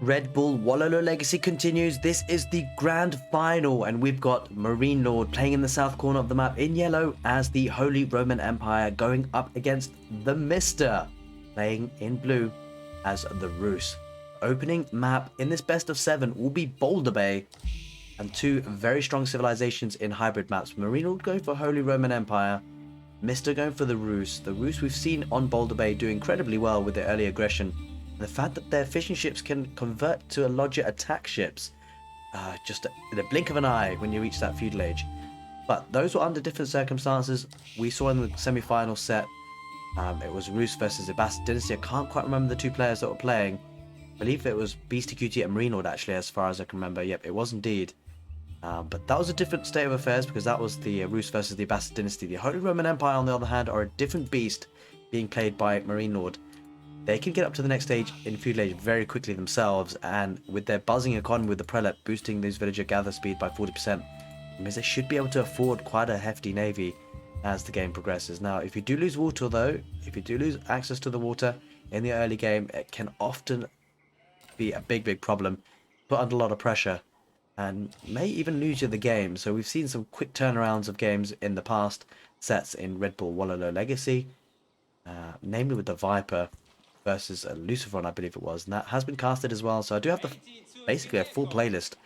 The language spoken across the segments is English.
Red Bull Wololo Legacy continues. This is the grand final, and we've got Marine Lord playing in the south corner of the map in yellow as the Holy Roman Empire, going up against the Mister playing in blue as the Rus. Opening map in this best of 7 will be Boulder Bay, and two very strong civilizations in hybrid maps. Marine Lord going for Holy Roman Empire, Mister going for the Rus. The Rus we've seen on Boulder Bay do incredibly well with their early aggression. The fact that their fishing ships can convert to a lodger attack ships just in a blink of an eye when you reach that feudal age. But those were under different circumstances. We saw in the semi-final set, it was Rus versus the Abbasid Dynasty. I can't quite remember the two players that were playing. I believe it was Beastie QT and Marine Lord, actually, as far as I can remember. Yep, it was indeed. But that was a different state of affairs because that was the Rus versus the Abbasid Dynasty. The Holy Roman Empire, on the other hand, are a different beast being played by Marine Lord. They can get up to the next stage in feudal age very quickly themselves, and with their buzzing economy with the prelate boosting these villager gather speed by 40%, it means they should be able to afford quite a hefty navy as the game progresses. Now, if you do lose water though, if you do lose access to the water in the early game, it can often be a big problem, put under a lot of pressure, and may even lose you the game. So we've seen some quick turnarounds of games in the past sets in Red Bull Wololo Legacy, namely with the Viper versus Luciferon, I believe it was, and that has been casted as well. So I do have basically a full playlist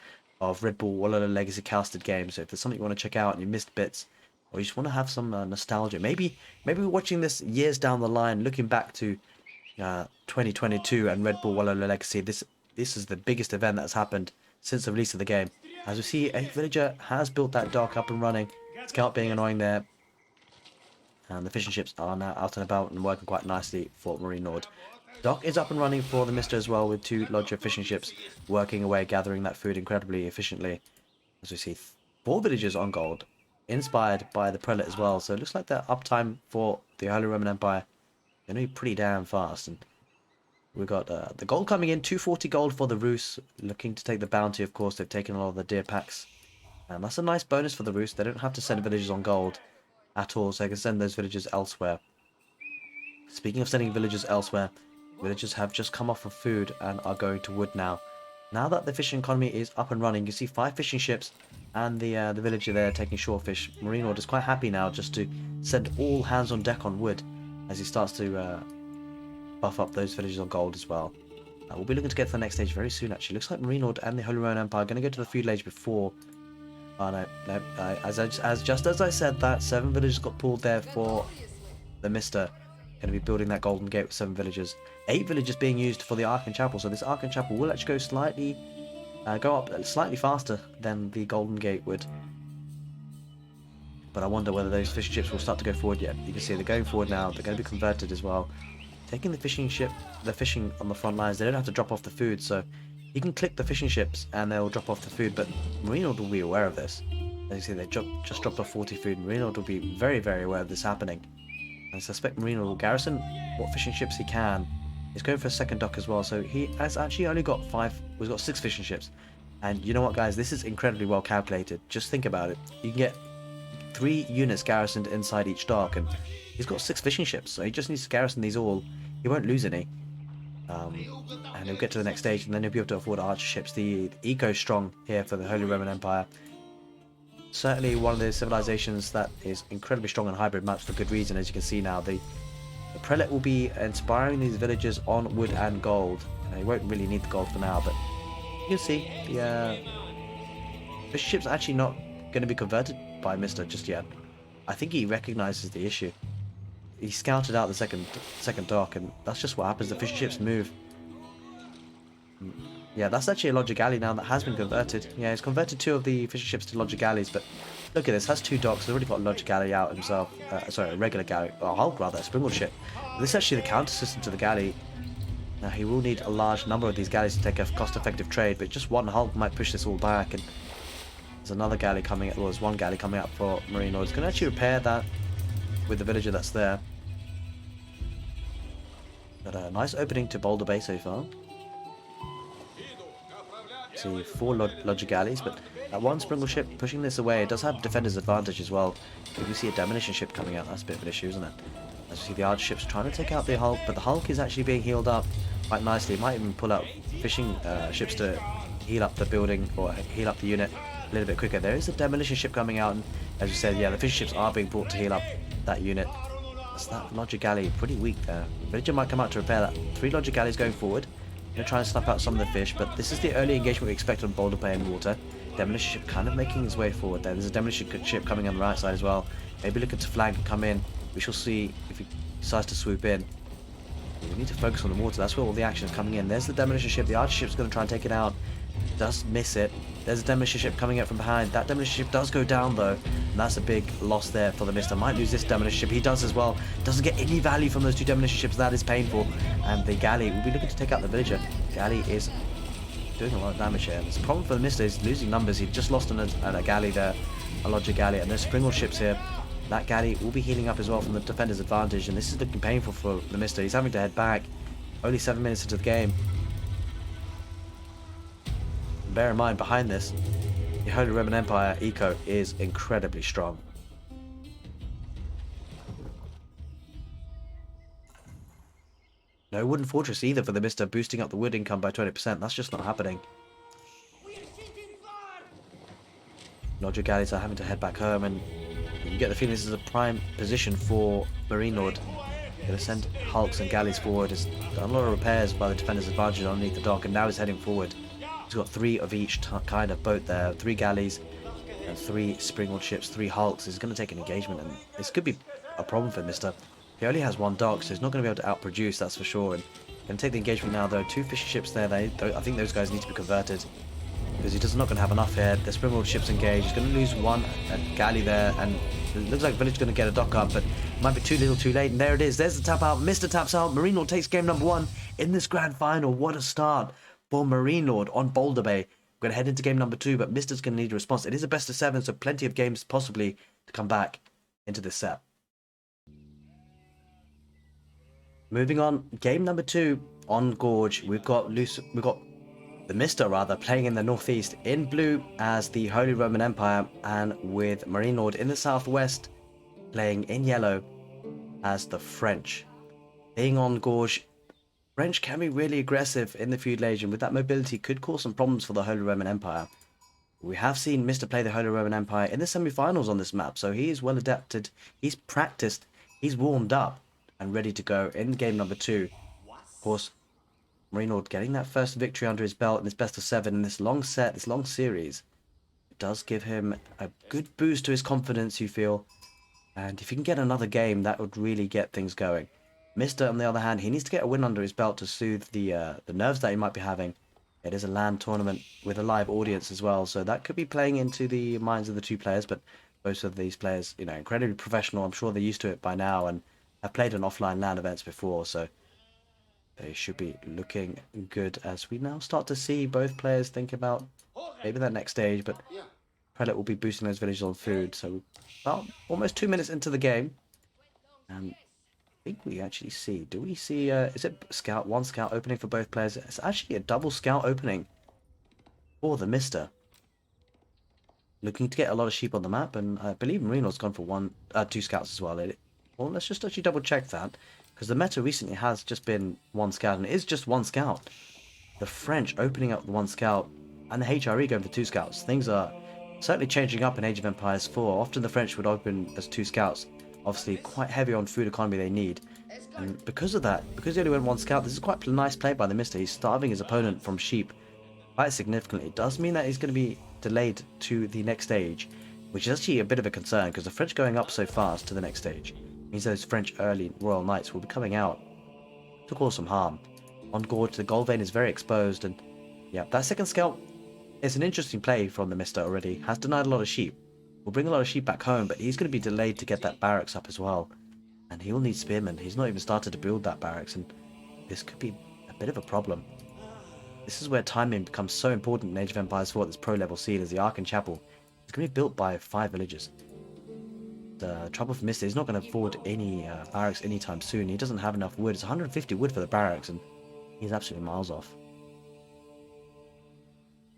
of Red Bull Wololo Legacy casted games. So if there's something you want to check out and you missed bits, or you just want to have some nostalgia, maybe we're watching this years down the line, looking back to 2022 and Red Bull Wololo Legacy. This is the biggest event that's happened since the release of the game. As we see, a villager has built that dock up and running. Scout being annoying there, and the fishing ships are now out and about and working quite nicely for Marine Lord. Dock is up and running for the Mister as well, with two lodger fishing ships working away, gathering that food incredibly efficiently. As we see, 4 villagers on gold, inspired by the prelate as well. So it looks like the uptime for the Holy Roman Empire going to be pretty damn fast. And we've got the gold coming in, 240 gold for the Rus, looking to take the bounty. Of course, they've taken a lot of the deer packs, and that's a nice bonus for the Rus. They don't have to send villagers on gold at all, so they can send those villagers elsewhere. Speaking of sending villagers elsewhere, villagers have just come off of food and are going to wood now. Now that the fishing economy is up and running, you see 5 fishing ships and the villager there taking shore fish. Marine Lord is quite happy now just to send all hands on deck on wood as he starts to buff up those villagers on gold as well. We'll be looking to get to the next stage very soon, actually. Looks like Marine Lord and the Holy Roman Empire are going to go to the feudal age before. Oh no, just as I said that, 7 villagers got pulled there for the Mister. Going to be building that golden gate with 7 villagers. 8 villagers being used for the Ark and Chapel, so this Ark and Chapel will actually go up slightly faster than the golden gate would. But I wonder whether those fishing ships will start to go forward yet. You can see they're going forward now. They're going to be converted as well. Taking the fishing on the front lines. They don't have to drop off the food, so you can click the fishing ships and they'll drop off the food. But Marine Lord will be aware of this. As you see, they just dropped off 40 food. Marine Lord will be very aware of this happening. I suspect Marine Lord will garrison what fishing ships he can. He's going for a second dock as well, so he has actually only got 5. We've got 6 fishing ships, and you know what, guys? This is incredibly well calculated. Just think about it. You can get 3 units garrisoned inside each dock, and he's got 6 fishing ships, so he just needs to garrison these all. He won't lose any, and he'll get to the next stage, and then he'll be able to afford archer ships. The eco strong here for the Holy Roman Empire. Certainly one of the civilizations that is incredibly strong on hybrid maps for good reason. As you can see now, the prelate will be inspiring these villagers on wood and gold. He won't really need the gold for now, but you can see the fishing ship's actually not going to be converted by Mister just yet. I think he recognizes the issue. He scouted out the second dock, and that's just what happens. The fishing ships move. Yeah, that's actually a lodger galley now that has been converted. Yeah, he's converted 2 of the fishing ships to lodger galleys, but look at this, has 2 docks. He's already got a lodger galley out himself. Sorry, a regular galley. Oh, hulk rather, a springle ship. This is actually the counter system to the galley. Now, he will need a large number of these galleys to take a cost-effective trade, but just one hulk might push this all back. And there's another galley coming, well, there's one galley coming up for Marine Lord. He's going to actually repair that with the villager that's there. But a nice opening to Boulder Bay so far. See 4 lodger galleys, but that one springle ship pushing this away. It does have defender's advantage as well. If you see a demolition ship coming out, that's a bit of an issue, isn't it? As you see the archer ships trying to take out the Hulk, but the Hulk is actually being healed up quite nicely. Might even pull out fishing ships to heal up the building or heal up the unit a little bit quicker. There is a demolition ship coming out, and as you said, yeah, the fishing ships are being brought to heal up that unit. That's that logic galley, pretty weak there. Villager might come out to repair that. 3 logic galleys going forward. Gonna try and snuff out some of the fish, but this is the early engagement we expect on Boulder Bay and water. Demolition ship kind of making his way forward there. There's a demolition ship coming on the right side as well. Maybe looking to flank and come in. We shall see if he decides to swoop in. We need to focus on the water. That's where all the action is coming in. There's the demolition ship. The archer ship's going to try and take it out. Does miss it. There's a demolition ship coming out from behind. That demolition ship does go down though. And that's a big loss there for the Mister. Might lose this demolition ship. He does as well. Doesn't get any value from those 2 demolition ships. That is painful. And the galley will be looking to take out the villager. Galley is doing a lot of damage here. The problem for the Mister is losing numbers. He just lost on a galley there. A logic galley. And there's Springall ships here. That galley will be healing up as well from the defender's advantage, and this is looking painful for the Mister. He's having to head back. Only 7 minutes into the game. Bear in mind, behind this, the Holy Roman Empire eco is incredibly strong. No wooden fortress either for the Mister, boosting up the wood income by 20%. That's just not happening. Logic galleys are having to head back home, and you get the feeling this is a prime position for Marine Lord. Going to send hulks and galleys forward. Has done a lot of repairs by the defender's advantage underneath the dock, and now he's heading forward. He's got 3 of each kind of boat there. 3 galleys, and 3 Springall ships, 3 hulks. He's going to take an engagement, and this could be a problem for Mister. He only has 1 dock, so he's not going to be able to outproduce, that's for sure. And going to take the engagement now, though. 2 fishing ships there. I think those guys need to be converted, because he does not going to have enough here. The Springall ship's engaged. He's going to lose 1 galley there, and it looks like Village's going to get a dock up, but it might be too little too late. And there it is. There's the tap out. Mister taps out. Marine Lord takes game number 1 in this grand final. What a start for Marine Lord on Boulder Bay. We're going to head into game number 2, but Mister's going to need a response. It is a best of 7, so plenty of games possibly to come back into this set. Moving on, game number 2 on Gorge. We've got the Mister rather playing in the northeast in blue as the Holy Roman Empire, and with Marine Lord in the southwest playing in yellow as the French. Being on Gorge, French can be really aggressive in the feudal age, and with that mobility could cause some problems for the Holy Roman Empire. We have seen Mister play the Holy Roman Empire in the semi-finals on this map, so he is well adapted, he's practiced, he's warmed up and ready to go in game number 2. Of course, Marine Lord getting that first victory under his belt in this best of 7 in this long set, this long series. It does give him a good boost to his confidence, you feel. And if he can get another game, that would really get things going. Mister, on the other hand, he needs to get a win under his belt to soothe the nerves that he might be having. It is a LAN tournament with a live audience as well, so that could be playing into the minds of the 2 players. But both of these players, you know, incredibly professional. I'm sure they're used to it by now and have played in offline LAN events before, so they should be looking good as we now start to see both players think about maybe that next stage. But Prelate will be boosting those villages on food, so about almost 2 minutes into the game, and I think we actually see, do we see, is it scout, 1 scout opening for both players? It's actually a double scout opening for the Mister. Looking to get a lot of sheep on the map, and I believe Marino's gone for 2 scouts as well. Well, let's just actually double check that, because the meta recently has just been 1 scout, and it is just 1 scout. The French opening up the 1 scout, and the HRE going for 2 scouts. Things are certainly changing up in Age of Empires 4. Often the French would open as 2 scouts. Obviously quite heavy on food economy they need. And because of that, because he only went 1 scout, this is quite a nice play by the Mister. He's starving his opponent from sheep quite significantly. It does mean that he's going to be delayed to the next stage, which is actually a bit of a concern, because the French going up so fast to the next stage means those French early Royal Knights will be coming out to cause some harm. On Gorge, the gold vein is very exposed, and yeah, that 2nd scout is an interesting play from the Mister already. Has denied a lot of sheep. Will bring a lot of sheep back home, but he's going to be delayed to get that barracks up as well. And he will need spearmen. He's not even started to build that barracks, and this could be a bit of a problem. This is where timing becomes so important in Age of Empires 4 at this pro level scene, as the Ark and Chapel is going to be built by 5 villagers. The trouble for Mister is not going to afford any barracks anytime soon. He doesn't have enough wood. It's 150 wood for the barracks, and he's absolutely miles off.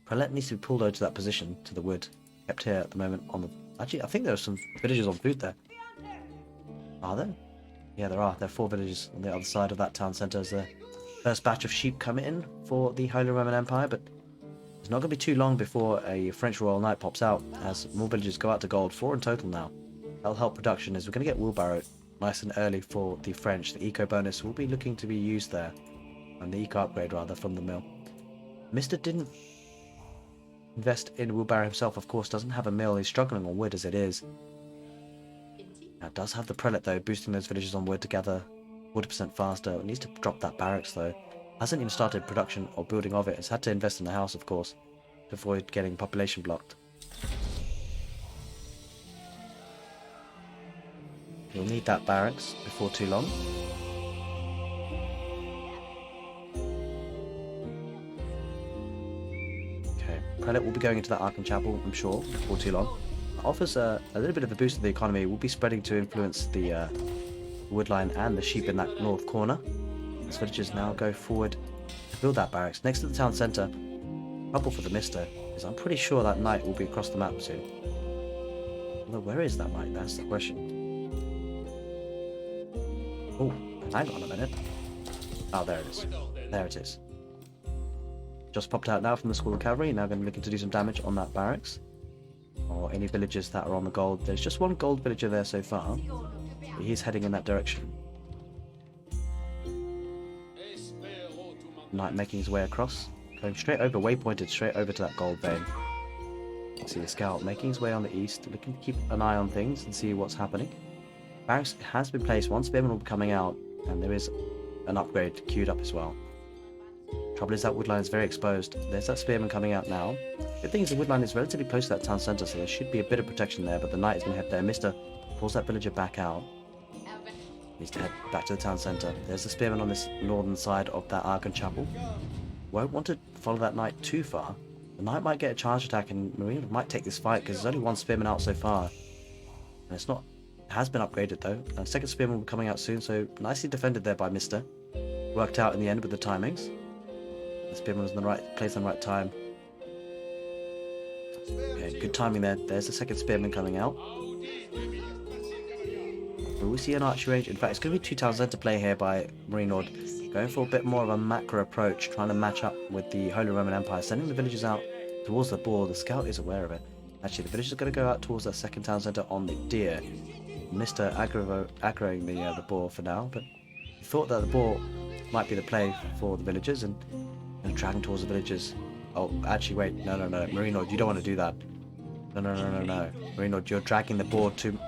Prelate needs to be pulled over to that position, to the wood. Kept here at the moment on the... Actually, I think there are some villagers on food there. Are there? Yeah, there are. There are 4 villagers on the other side of that town centre as they're first batch of sheep come in for the Holy Roman Empire, but it's not going to be too long before a French Royal Knight pops out, as more villagers go out to gold, 4 in total now. That'll help production, as we're going to get wheelbarrow nice and early for the French. The eco bonus will be looking to be used there, and the eco upgrade rather, from the mill. Mr. didn't invest in wheelbarrow himself, of course, doesn't have a mill, he's struggling on wood as it is. Now does have the prelate though, boosting those villagers on wood to gather 40% faster. It needs to drop that barracks though. Hasn't even started production or building of it. It's had to invest in the house, of course, to avoid getting population blocked. We'll need that barracks before too long. Okay, prelate will be going into that Arkham Chapel, I'm sure, before too long. It offers a little bit of a boost to the economy. We'll be spreading to influence the woodline and the sheep in that north corner. These villagers now go forward to build that barracks next to the town centre. Trouble for the Mister is I'm pretty sure that knight will be across the map soon. Although where is that knight? That's the question. Oh, hang on a minute. Oh, there it is. There it is. Just popped out now from the School of Cavalry. Now going to be looking to do some damage on that barracks. Or any villagers that are on the gold. There's just one gold villager there so far. But he's heading in that direction. Knight making his way across. Going straight over, waypointed straight over to that gold vein. See the scout making his way on the east. Looking to keep an eye on things and see what's happening. Barracks has been placed. One spearman will be coming out. And there is an upgrade queued up as well. Trouble is that woodline is very exposed. There's that spearman coming out now. Good thing is the woodline is relatively close to that town centre, so there should be a bit of protection there, but the knight is going to head there. Mister pulls that villager back out. Needs to head back to the town centre. There's the spearman on this northern side of that Arkham Chapel. Won't want to follow that knight too far. The knight might get a charge attack and Marine might take this fight because there's only one spearman out so far. And it's not... It has been upgraded though. A second spearman will be coming out soon, so nicely defended there by Mister. Worked out in the end with the timings. The spearman was in the right place on the right time. Okay, good timing there. There's the second spearman coming out. Will we see an archery range? In fact, it's going to be 2 town centre play here by Marine Lord. Going for a bit more of a macro approach, trying to match up with the Holy Roman Empire, sending the villagers out towards the boar. The scout is aware of it. Actually, the villagers are going to go out towards that second town centre on the deer. Mr. aggroing the boar for now, but he thought that the boar might be the play for the villagers and dragging towards the villagers. Oh, actually, wait, no, Marine Lord, you don't want to do that. No. Marine Lord, you're dragging the boar to...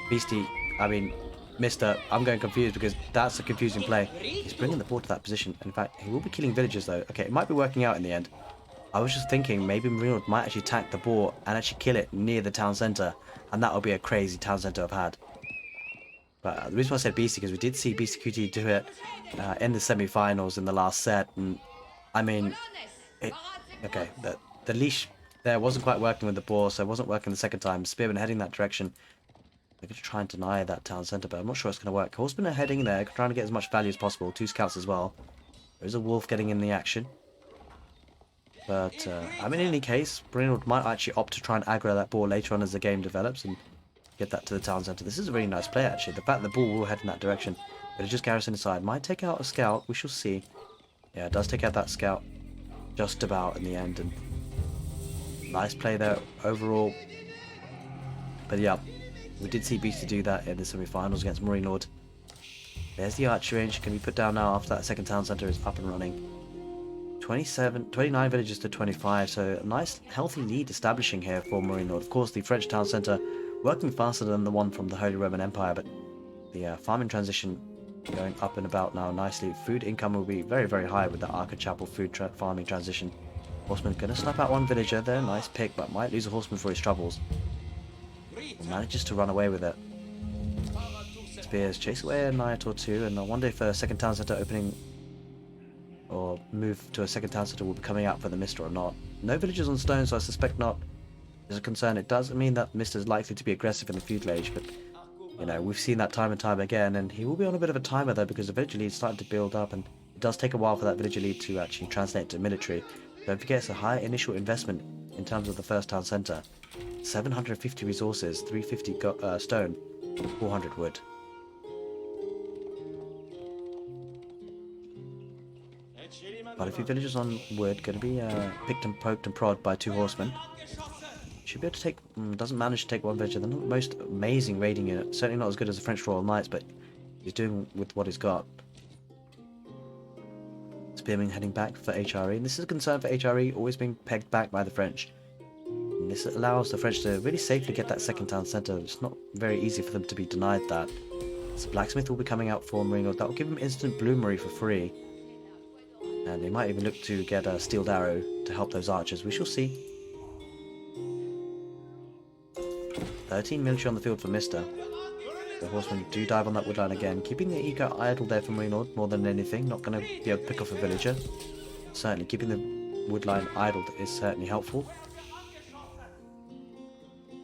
Beastie, I mean, Mister, I'm going confused because that's a confusing play. He's bringing the boar to that position. In fact, he will be killing villagers though. Okay, it might be working out in the end. I was just thinking maybe Marine Lord might actually attack the boar and actually kill it near the town centre. And that would be a crazy town centre I've had. But the reason why I said Beastie because we did see Beastie QT do it in the semi-finals in the last set. And I mean, okay, the leash there wasn't quite working with the boar, so it wasn't working the second time. Spearman heading that direction. They're going to try and deny that town centre, but I'm not sure it's going to work. Horsemen are heading there, trying to get as much value as possible. 2 scouts as well. There's a wolf getting in the action. But, I mean, in any case, Brynwood might actually opt to try and aggro that ball later on as the game develops and get that to the town centre. This is a really nice play, actually. The fact that the ball will head in that direction. But it's just garrison inside. Might take out a scout. We shall see. Yeah, it does take out that scout just about in the end. And nice play there overall. But, yeah. We did see Beastie do that in the semi-finals against Marine Lord. There's the archery range. Can be put down now after that second town centre is up and running. 29 villages to 25, so a nice healthy lead establishing here for Marine Lord. Of course, the French town centre working faster than the one from the Holy Roman Empire, but the farming transition going up and about now nicely. Food income will be very, very high with the Arca Chapel food farming transition. Horseman going to slap out one villager there. Nice pick, but might lose a horseman for his troubles. Manages to run away with it. Spears chase away a knight or two, and I wonder if a second town centre opening or move to a second town centre will be coming out for the Mister or not. No villagers on stone, so I suspect not. There's a concern. It does mean that Mister is likely to be aggressive in the feudal age, but you know, we've seen that time and time again, and he will be on a bit of a timer though because the villager lead is starting to build up, and it does take a while for that villager lead to actually translate to military. Don't forget it's a high initial investment in terms of the first town centre. 750 resources, 350 stone, 400 wood. Quite a few villagers on wood, going to be picked and poked and prod by 2 horsemen. Should be able to take, doesn't manage to take 1 villager. They're not the most amazing raiding unit, certainly not as good as the French Royal Knights, but he's doing with what he's got. Spearmen heading back for HRE, and this is a concern for HRE, always being pegged back by the French. And this allows the French to really safely get that second town centre. It's not very easy for them to be denied that. So Blacksmith will be coming out for Marino. That will give him instant bloomery for free. And they might even look to get a Steeled Arrow to help those archers. We shall see. 13 military on the field for Mr. The horsemen do dive on that woodline again, keeping the eco idle there for Marino more than anything. Not going to be able to pick off a villager. Certainly, keeping the woodline idled is certainly helpful.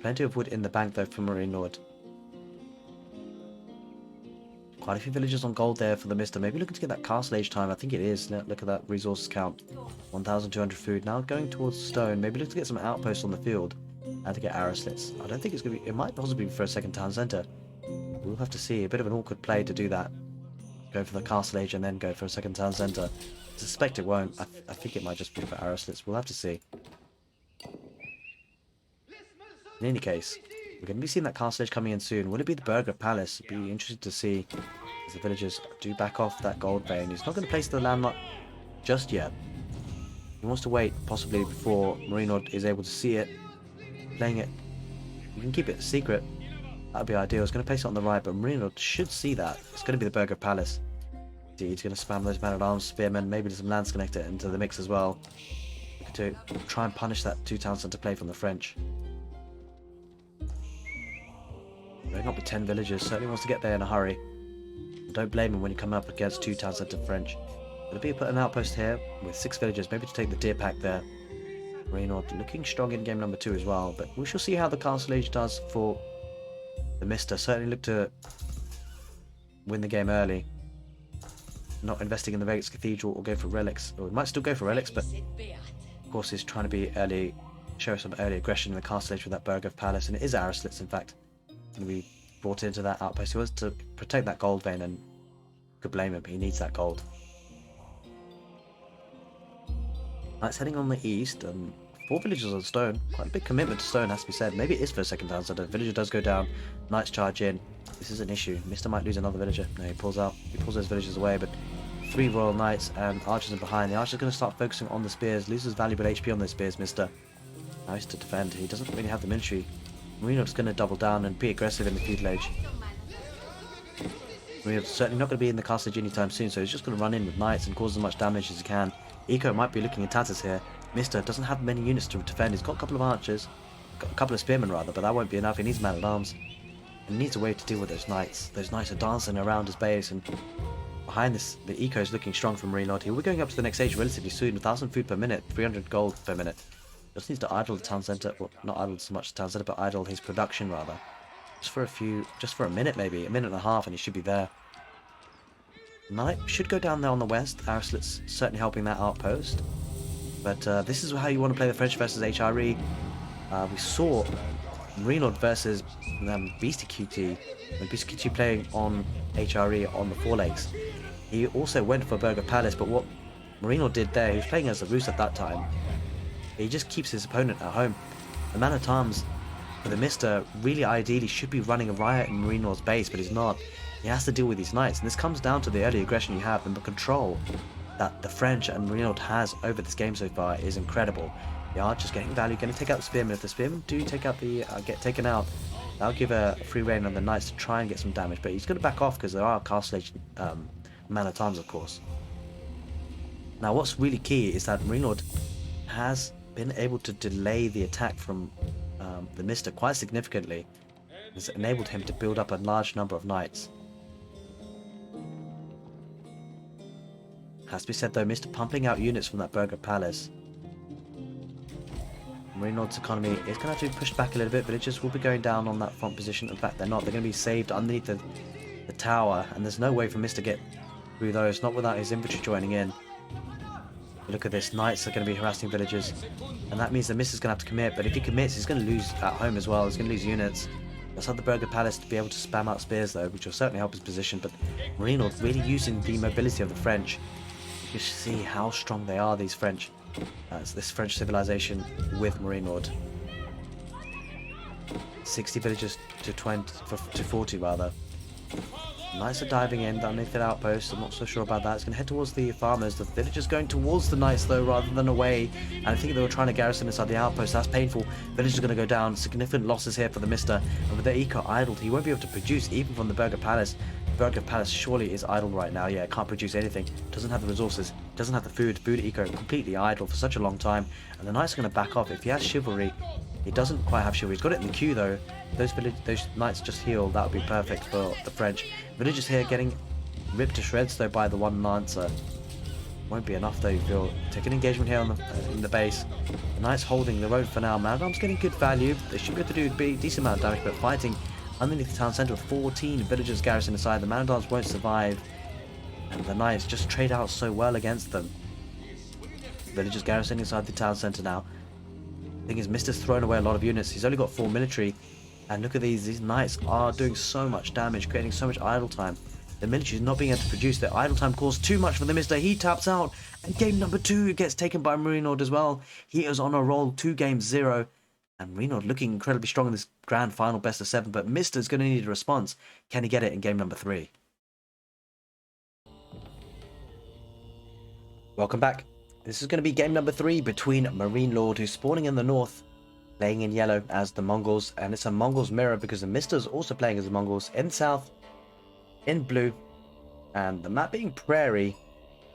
Plenty of wood in the bank though for Marine Lord. Quite a few villagers on gold there for the Mister. Maybe looking to get that castle age time. I think it is. Look at that resources count. 1,200 food. Now going towards stone. Maybe looking to get some outposts on the field. And to get arrow slits. I don't think it's going to be... It might possibly be for a second town centre. We'll have to see. A bit of an awkward play to do that. Go for the castle age and then go for a second town centre. I suspect it won't. I think it might just be for arrow slits. We'll have to see. In any case, we're going to be seeing that castle age coming in soon. Will it be the Burger Palace? It'd be interesting to see as the villagers do back off that gold vein. He's not going to place the landmark just yet. He wants to wait, possibly before Marino is able to see it. Playing it. You can keep it secret. That would be ideal. He's going to place it on the right, but Marino should see that. It's going to be the Burger Palace. He's going to spam those man-at-arms, spearmen, maybe some lands connected into the mix as well. To try and punish that 2 town centre play from the French. Going up with 10 villagers, certainly wants to get there in a hurry. Don't blame him when you come up against 2 town centre French. It'll be put an outpost here with 6 villagers, maybe to take the deer pack there. Reynard looking strong in game number 2 as well, but we shall see how the castle age does for the Mister. Certainly look to win the game early. Not investing in the Vegas Cathedral or go for relics, or we might still go for relics, but of course he's trying to be early, show some early aggression in the castle age with that Burger Palace, and it is arrow slits in fact. Going to be brought into that outpost. He wants to protect that gold vein, and could blame him, he needs that gold. Knights heading on the east, 4 villagers on stone. Quite a big commitment to stone, has to be said. Maybe it is for a second town, so the villager does go down. Knights charge in. This is an issue. Mister might lose another villager. No, he pulls out. He pulls those villagers away, but 3 royal knights and archers are behind. The archer's going to start focusing on the spears. Loses valuable HP on those spears, Mister. Nice to defend. He doesn't really have the military. Marino's going to double down and be aggressive in the feudal age. Marino's certainly not going to be in the castle age anytime soon, so he's just going to run in with knights and cause as much damage as he can. Eco might be looking at tatters here. Mister doesn't have many units to defend. He's got a couple of archers, got a couple of spearmen rather, but that won't be enough. He needs man-at-arms, and he needs a way to deal with those knights. Those knights are dancing around his base, and behind this, the eco is looking strong from Marino. We're going up to the next age relatively soon. 1,000 food per minute, 300 gold per minute. Just needs to idle the town centre, well, not idle so much the town centre, but idle his production rather. Just for a minute maybe, a minute and a half, and he should be there. Knight should go down there on the west. Arrow slits certainly helping that outpost. But this is how you want to play the French versus HRE. We saw Marino versus Beastie QT. When Beastie QT playing on HRE on the forelegs. He also went for Burger Palace, but what Marino did there, he was playing as a Roos at that time. He just keeps his opponent at home. The man-at-arms for the Mister really ideally should be running a riot in Marino's base, but he's not. He has to deal with these knights, and this comes down to the early aggression you have and the control that the French and Marino has over this game so far is incredible. The archers getting value, going to take out the spearmen. If the spearmen do take out the get taken out, that'll give a free rein on the knights to try and get some damage. But he's going to back off because there are castle age man-at-arms, of course. Now, what's really key is that Marino has been able to delay the attack from the Mister quite significantly. It's enabled him to build up a large number of knights. Has to be said though, Mister pumping out units from that Burger Palace. Marino's economy is going to have to be pushed back a little bit. Villagers will be going down on that front position. In fact, they're not. They're going to be saved underneath the tower, and there's no way for Mister to get through those, not without his infantry joining in. Look at this, knights are going to be harassing villagers, and that means the Mister's going to have to commit, but if he commits, he's going to lose at home as well. He's going to lose units. Let's have the Burger Palace to be able to spam out spears though, which will certainly help his position, but Marino really using the mobility of the French You see how strong they are, these French. It's this French civilization with Marine Lord. 60 villagers to 40 rather. Knights are diving in underneath the outpost. I'm not so sure about that. It's going to head towards the farmers. The villagers going towards the knights though, rather than away. And I think they were trying to garrison inside the outpost. That's painful. Villagers are going to go down. Significant losses here for the Mister. And with the eco idled, he won't be able to produce even from the Burger Palace. Burger Palace surely is idle right now. Yeah, it can't produce anything. Doesn't have the resources. Doesn't have the food. Food eco completely idle for such a long time. And the knights are going to back off. If he has chivalry, he doesn't quite have chivalry. He's got it in the queue though. Those knights just heal. That would be perfect for the French. Villagers here getting ripped to shreds though by the one lancer. Won't be enough though, you feel. Take an engagement here on in the base. The knights holding the road for now. Man-at-arms getting good value. They should be able to do a decent amount of damage, but fighting underneath the town centre with 14 villagers garrisoned inside. The man-at-arms won't survive. And the knights just trade out so well against them. Villagers garrisoning inside the town centre now. Thing is, Mister's thrown away a lot of units. He's only got 4 military. And look at these knights are doing so much damage, creating so much idle time. The military is not being able to produce. Their idle time caused too much for the Mister. He taps out. And game number 2 gets taken by Marine Lord as well. He is on a roll, 2 games 0. And Marine Lord looking incredibly strong in this grand final best of 7. But Mister's going to need a response. Can he get it in game number 3? Welcome back. This is going to be game number 3 between Marine Lord, who's spawning in the north, playing in yellow as the Mongols, and it's a Mongols mirror because the Mister's also playing as the Mongols in south, in blue, and the map being Prairie.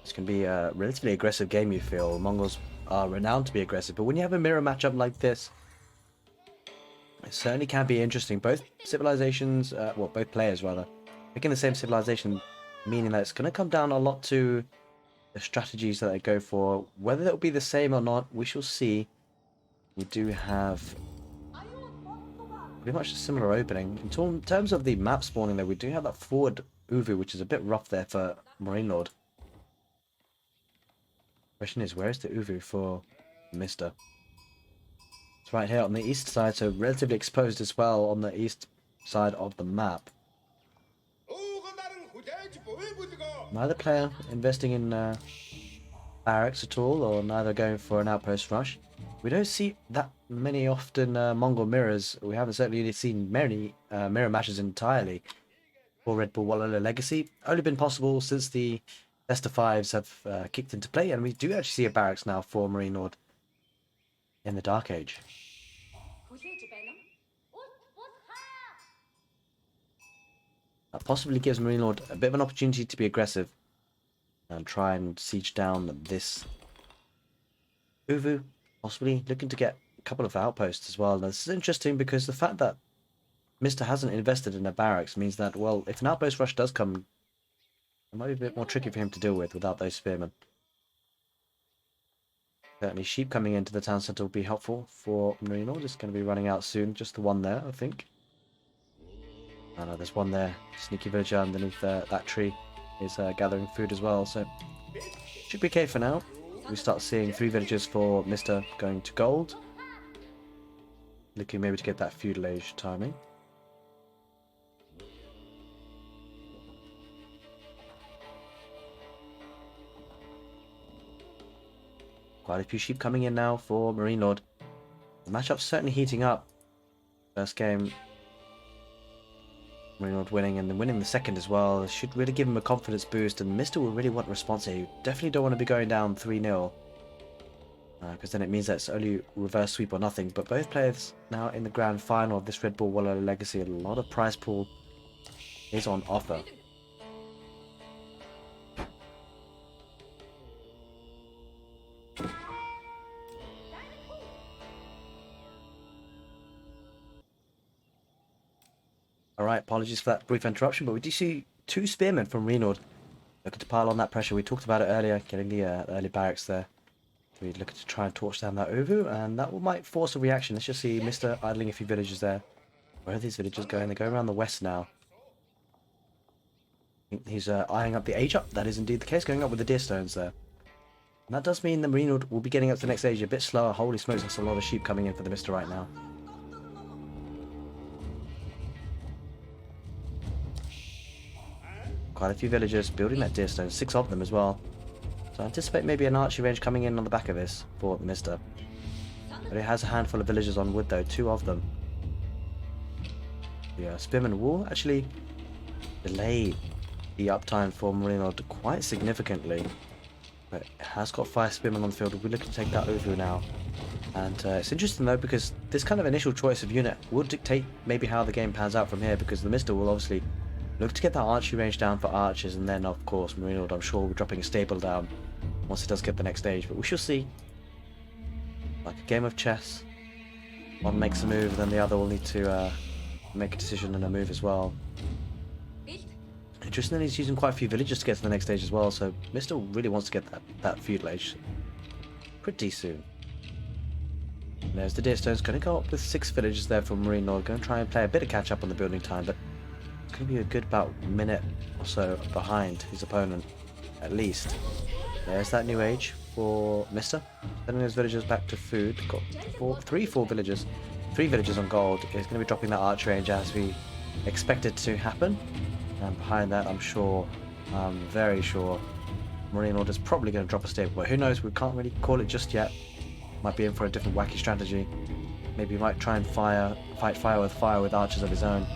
This can be a relatively aggressive game, you feel. Mongols are renowned to be aggressive, but when you have a mirror matchup like this, it certainly can be interesting. Both civilizations, well, both players rather, picking the same civilization, meaning that it's going to come down a lot to the strategies that they go for. Whether it'll be the same or not, we shall see. We do have pretty much a similar opening. In terms of the map spawning though, we do have that forward Uvu, which is a bit rough there for Marine Lord. Question is, where is the Uvu for Mister? It's right here on the east side, so relatively exposed as well on the east side of the map. Neither player investing in barracks at all, or neither going for an outpost rush. We don't see that many often Mongol mirrors. We haven't certainly seen many mirror matches entirely for Red Bull Wololo Legacy. Only been possible since the best of 5s have kicked into play, and we do actually see a barracks now for Marine Lord in the Dark Age. That possibly gives Marine Lord a bit of an opportunity to be aggressive and try and siege down this Uvu. Possibly looking to get a couple of outposts as well. Now, this is interesting because the fact that Mister hasn't invested in a barracks means that, well, if an outpost rush does come, it might be a bit more tricky for him to deal with without those spearmen. Certainly sheep coming into the town centre will be helpful for Marine Lord. It's going to be running out soon. Just the one there, I think. Oh no, there's one there. Sneaky villager underneath that tree is gathering food as well. So should be okay for now. We start seeing 3 villagers for Mister going to gold. Looking maybe to get that feudal age timing. Quite a few sheep coming in now for Marine Lord. The matchup's certainly heating up. First game, Marine Lord winning, and then winning the second as well. Should really give him a confidence boost, and Mister will really want response here. You definitely don't want to be going down 3-0. Because then it means that it's only reverse sweep or nothing. But both players now in the grand final of this Red Bull Wololo Legacy. A lot of prize pool is on offer. Alright, apologies for that brief interruption, but we do see 2 spearmen from Marine Lord looking to pile on that pressure. We talked about it earlier, getting the early barracks there. We're looking to try and torch down that Uvu, and that might force a reaction. Let's just see Mister idling a few villagers there. Where are these villagers going? They're going around the west now. He's eyeing up the age up. That is indeed the case, going up with the deer stones there. And that does mean the Marine Lord will be getting up to the next age a bit slower. Holy smokes, that's a lot of sheep coming in for the Mister right now. Quite a few villagers building that deer stone, 6 of them as well. So I anticipate maybe an archery range coming in on the back of this for the Mister. But it has a handful of villagers on wood though, 2 of them. Yeah, Spearman will actually delay the uptime for Marino quite significantly. But it has got 5 Spearmen on the field. We're looking to take that over now. And it's interesting though, because this kind of initial choice of unit will dictate maybe how the game pans out from here, because the Mister will obviously look to get that archery range down for archers, and then of course Marino, I'm sure, will be dropping a stable down once it does get the next stage, but we shall see. Like a game of chess, one makes a move, then the other will need to make a decision and a move as well. Interestingly, he's using quite a few villagers to get to the next stage as well, so Mister really wants to get that feudal age pretty soon. And there's the Deerstone's going to go up with 6 villagers there from Marine Lord, going to try and play a bit of catch up on the building time, but it's going to be a good about minute or so behind his opponent, at least. There's that new age for Mister. Sending those villagers back to food. Got 3 villagers. 3 villagers on gold. Is going to be dropping that archer range as we expected to happen. And behind that, I'm very sure, Marine Order's probably going to drop a stable. But who knows? We can't really call it just yet. Might be in for a different wacky strategy. Maybe he might try and fight fire with archers of his own.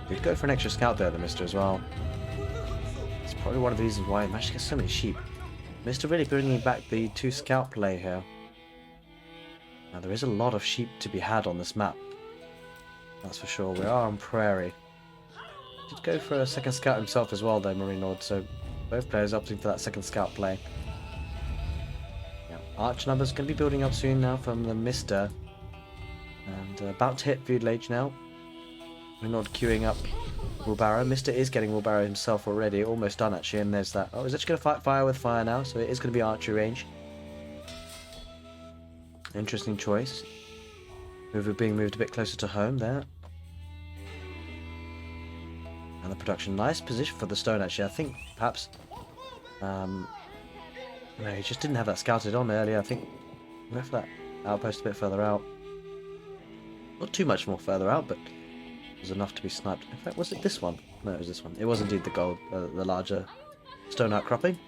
He'd go for an extra scout there, the Mister, as well. It's probably one of the reasons why he managed to get so many sheep. Mister really bringing back the 2 scout play here. Now there is a lot of sheep to be had on this map. That's for sure. We are on Prairie. Did go for a second scout himself as well though, Marine Lord, so both players opting for that second scout play. Yeah, arch numbers going to be building up soon now from the Mister. And about to hit feudal age now. Marine Lord queuing up wheelbarrow. Mister is getting wheelbarrow himself already, almost done actually, and there's that. Oh, he's actually going to fight fire with fire now, so it is going to be archery range. Interesting choice. Being moved a bit closer to home there. And the production, nice position for the stone actually. I think perhaps no, he just didn't have that scouted on earlier. I think he left that outpost a bit further out. Not too much more further out, but it was enough to be sniped. In fact, was it this one? No, it was this one. It was indeed the gold, the larger stone outcropping.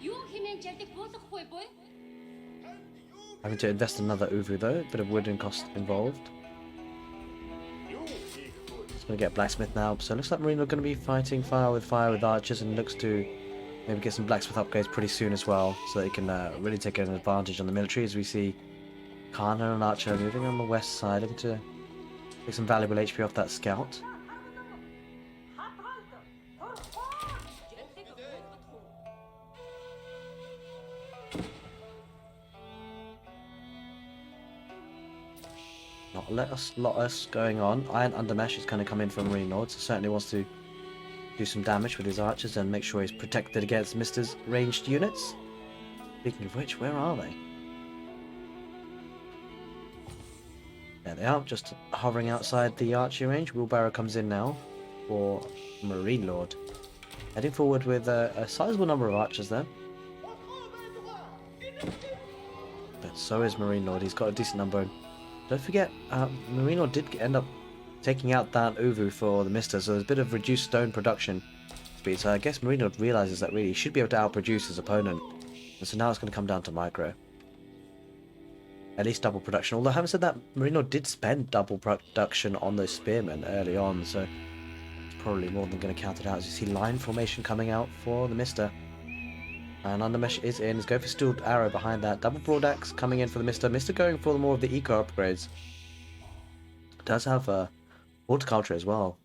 Having to invest another Uvu though, a bit of wooden cost involved. Going to get blacksmith now, so it looks like Marine are going to be fighting fire with archers, and looks to maybe get some blacksmith upgrades pretty soon as well, so they can really take an advantage on the military, as we see Kana and Archer moving on the west side, looking to take some valuable HP off that scout. Not lot us going on. Iron Undermesh is going to come in from Marine Lord, so certainly wants to do some damage with his archers and make sure he's protected against Mister's ranged units. Speaking of which, where are they? There they are, just hovering outside the archery range. Wheelbarrow comes in now for Marine Lord. Heading forward with a sizable number of archers there. But so is Marine Lord, he's got a decent number. Don't forget, Marine Lord did end up taking out that Uvu for the Mister, so there's a bit of reduced stone production speed. So I guess Marine Lord realizes that really he should be able to outproduce his opponent. And so now it's going to come down to micro. At least double production. Although having said that, Marine Lord did spend double production on those spearmen early on, so it's probably more than going to count it out. As you see line formation coming out for the Mister. And Undermesh is in. He's going for Steeled Arrow behind that. Double Broadaxe coming in for the Mister. Mister going for more of the eco upgrades. Does have Horticulture as well.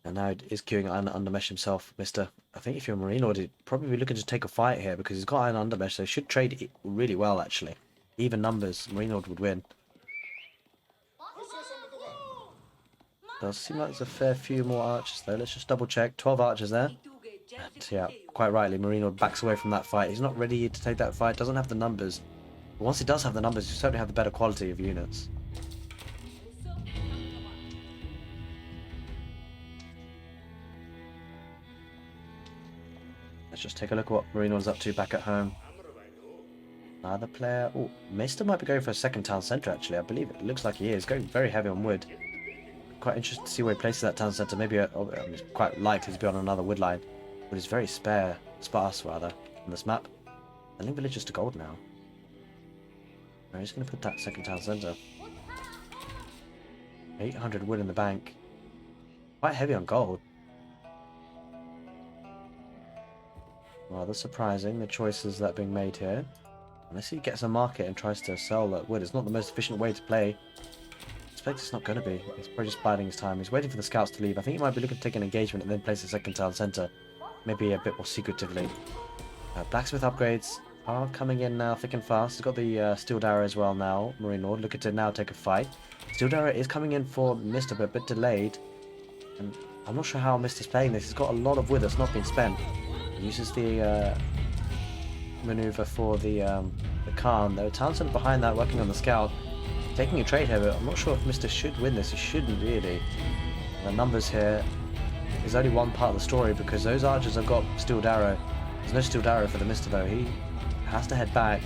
And now it is queuing Iron Undermesh himself, Mister. I think if you're a Marine Lord, he'd probably be looking to take a fight here, because he's got Iron Undermesh, so he should trade it really well actually. Even numbers, Marine Lord would win. Does seem like there's a fair few more archers though. Let's just double check. 12 archers there. And yeah, quite rightly, Marine Lord backs away from that fight. He's not ready to take that fight, doesn't have the numbers. But once he does have the numbers, he certainly have the better quality of units. Let's just take a look at what Marine Lord's up to back at home. Another player. Oh, Mister might be going for a second town centre actually, I believe it looks like he is. Going very heavy on wood. quite interested to see where he places that town centre. Maybe it's quite likely to be on another wood line, but it's very sparse rather on this map. I think village is to gold now. I'm just going to put that second town centre. 800 wood in the bank. Quite heavy on gold. Rather surprising, the choices that are being made here. Unless he gets a market and tries to sell that wood, it's not the most efficient way to play. I expect it's not going to be. He's probably just biding his time. He's waiting for the scouts to leave. I think he might be looking to take an engagement and then place the second town centre. Maybe a bit more secretively. Blacksmith upgrades are coming in now thick and fast. He's got the steel arrow as well now. Marine Lord looking to now take a fight. Steel arrow is coming in for Mr. but a bit delayed. And I'm not sure how Mr.'s playing this. He's got a lot of wood that's not being spent. He uses the maneuver for the Khan. The town centre behind that working on the scout. Taking a trade here, but I'm not sure if Mr. should win this. He shouldn't really. The numbers here is only one part of the story because those archers have got steel arrow. There's no steel arrow for the Mr. though. He has to head back.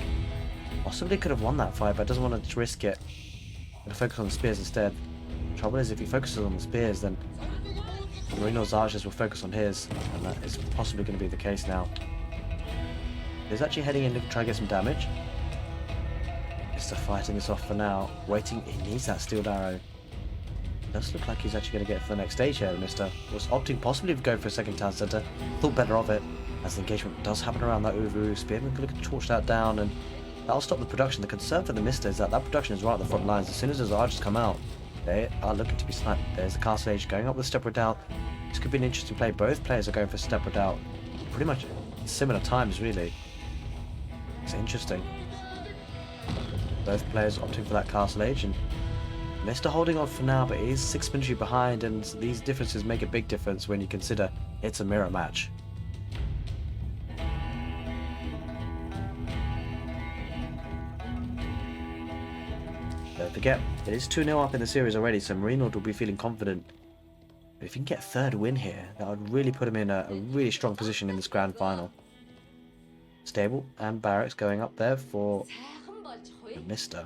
Possibly could have won that fight, but doesn't want to risk it. Going to focus on the spears instead. The trouble is, if he focuses on the spears, then Marino's archers will focus on his, and that is possibly going to be the case now. He's actually heading in to try and get some damage. Mr. fighting this off for now. Waiting, he needs that steel arrow. Does look like he's actually going to get for the next stage here. Mr. was opting possibly to go for a second town centre. Thought better of it, as the engagement does happen around that Uvu. Spearman could torch that down, and that'll stop the production. The concern for the Mr. is that production is right at the front lines. As soon as those archers come out, they are looking to be sniped. There's the Castle Age going up with Step Redoubt. This could be an interesting play. Both players are going for Step Redoubt. Pretty much similar times, really. It's interesting. Both players opting for that Castle Age, and Mr. holding on for now, but he is 6 infantry behind, and these differences make a big difference when you consider it's a mirror match. Don't forget, it is 2-0 up in the series already, so Marine will be feeling confident. But if he can get a third win here, that would really put him in a really strong position in this grand final. Stable and barracks going up there for Mr.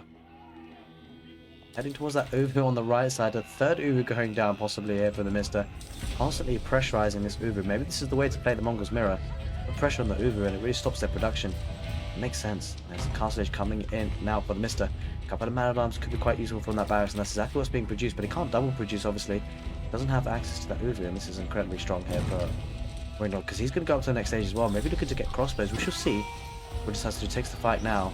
Heading towards that Uvu on the right side, a third Uvu going down possibly here for the Mr. Constantly pressurizing this Uvu. Maybe this is the way to play the Mongols mirror. Put pressure on the Uvu and it really stops their production. It makes sense. There's a Castle Age coming in now for the Mr. A couple of man-at-arms could be quite useful from that barracks, and that's exactly what's being produced, but he can't double produce obviously. Doesn't have access to that Uvu, and this is incredibly strong here for Marine, because he's going to go up to the next stage as well. Maybe looking to get crossbows. We shall see. What he decides to do, takes the fight now.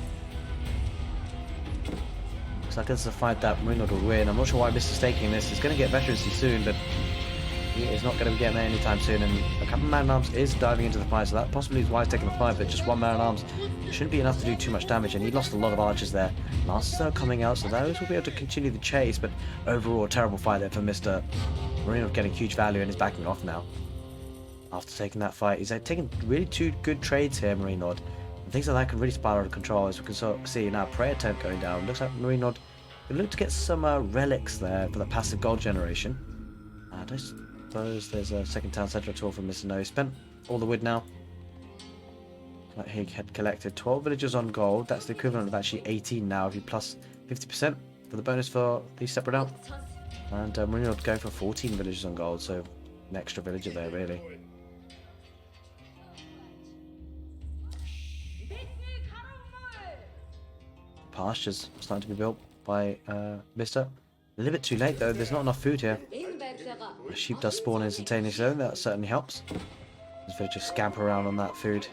Looks like this is a fight that Marine will win. I'm not sure why Mr. taking this. He's going to get veterancy soon, but he is not going to be getting there anytime soon. And a couple of man-at-arms is diving into the fight, so that possibly is why he's taking the fight. But just one man-at-arms shouldn't be enough to do too much damage, and he lost a lot of archers there. Lancers are coming out, so those will be able to continue the chase. But overall, a terrible fight there for Mr. Marine getting huge value and is backing off now. After taking that fight, he's taking really two good trades here, Marine Lord. And things like that can really spiral out of control, as we can sort of see now. Prairie tent going down. Looks like Marine Lord will look to get some relics there for the passive gold generation. I don't suppose there's a second town centre at all from Mr. No. He spent all the wood now. Like he had collected 12 villagers on gold. That's the equivalent of actually 18 now if you plus 50% for the bonus for the separate out. And Marine Lord going for 14 villagers on gold, so an extra villager there really. Pastures starting to be built by Mr. A little bit too late though, there's not enough food here. The sheep does spawn instantaneously though, that certainly helps. These villagers scamper around on that food.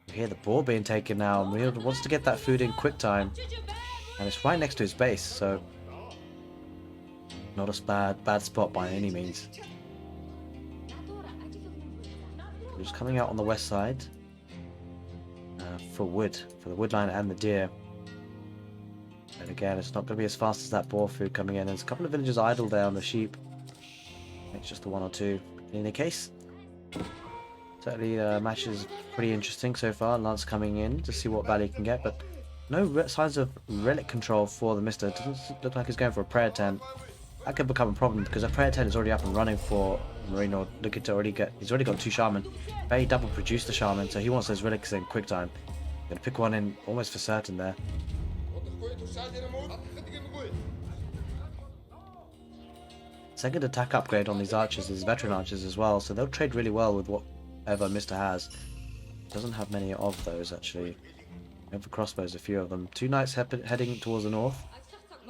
You hear the boar being taken now. Marine wants to get that food in quick time. And it's right next to his base, so not a bad spot by any means. Just coming out on the west side. For wood, for the wood line and the deer. And again, it's not going to be as fast as that boar food coming in. There's a couple of villagers idle there on the sheep. It's just the one or two. In any case, certainly the match is pretty interesting so far. Lance coming in to see what value he can get, but no signs of relic control for the Mr. It doesn't look like he's going for a prayer tent. That could become a problem because a prayer tent is already up and running for Marine, or looking to already get. He's already got 2 shaman. Bay double produced the shaman, so he wants those relics in quick time. Gonna pick one in almost for certain there. Second attack upgrade on these archers, these veteran archers as well, so they'll trade really well with whatever Mr. has. Doesn't have many of those actually. And for crossbows, a few of them. Two knights heading towards the north.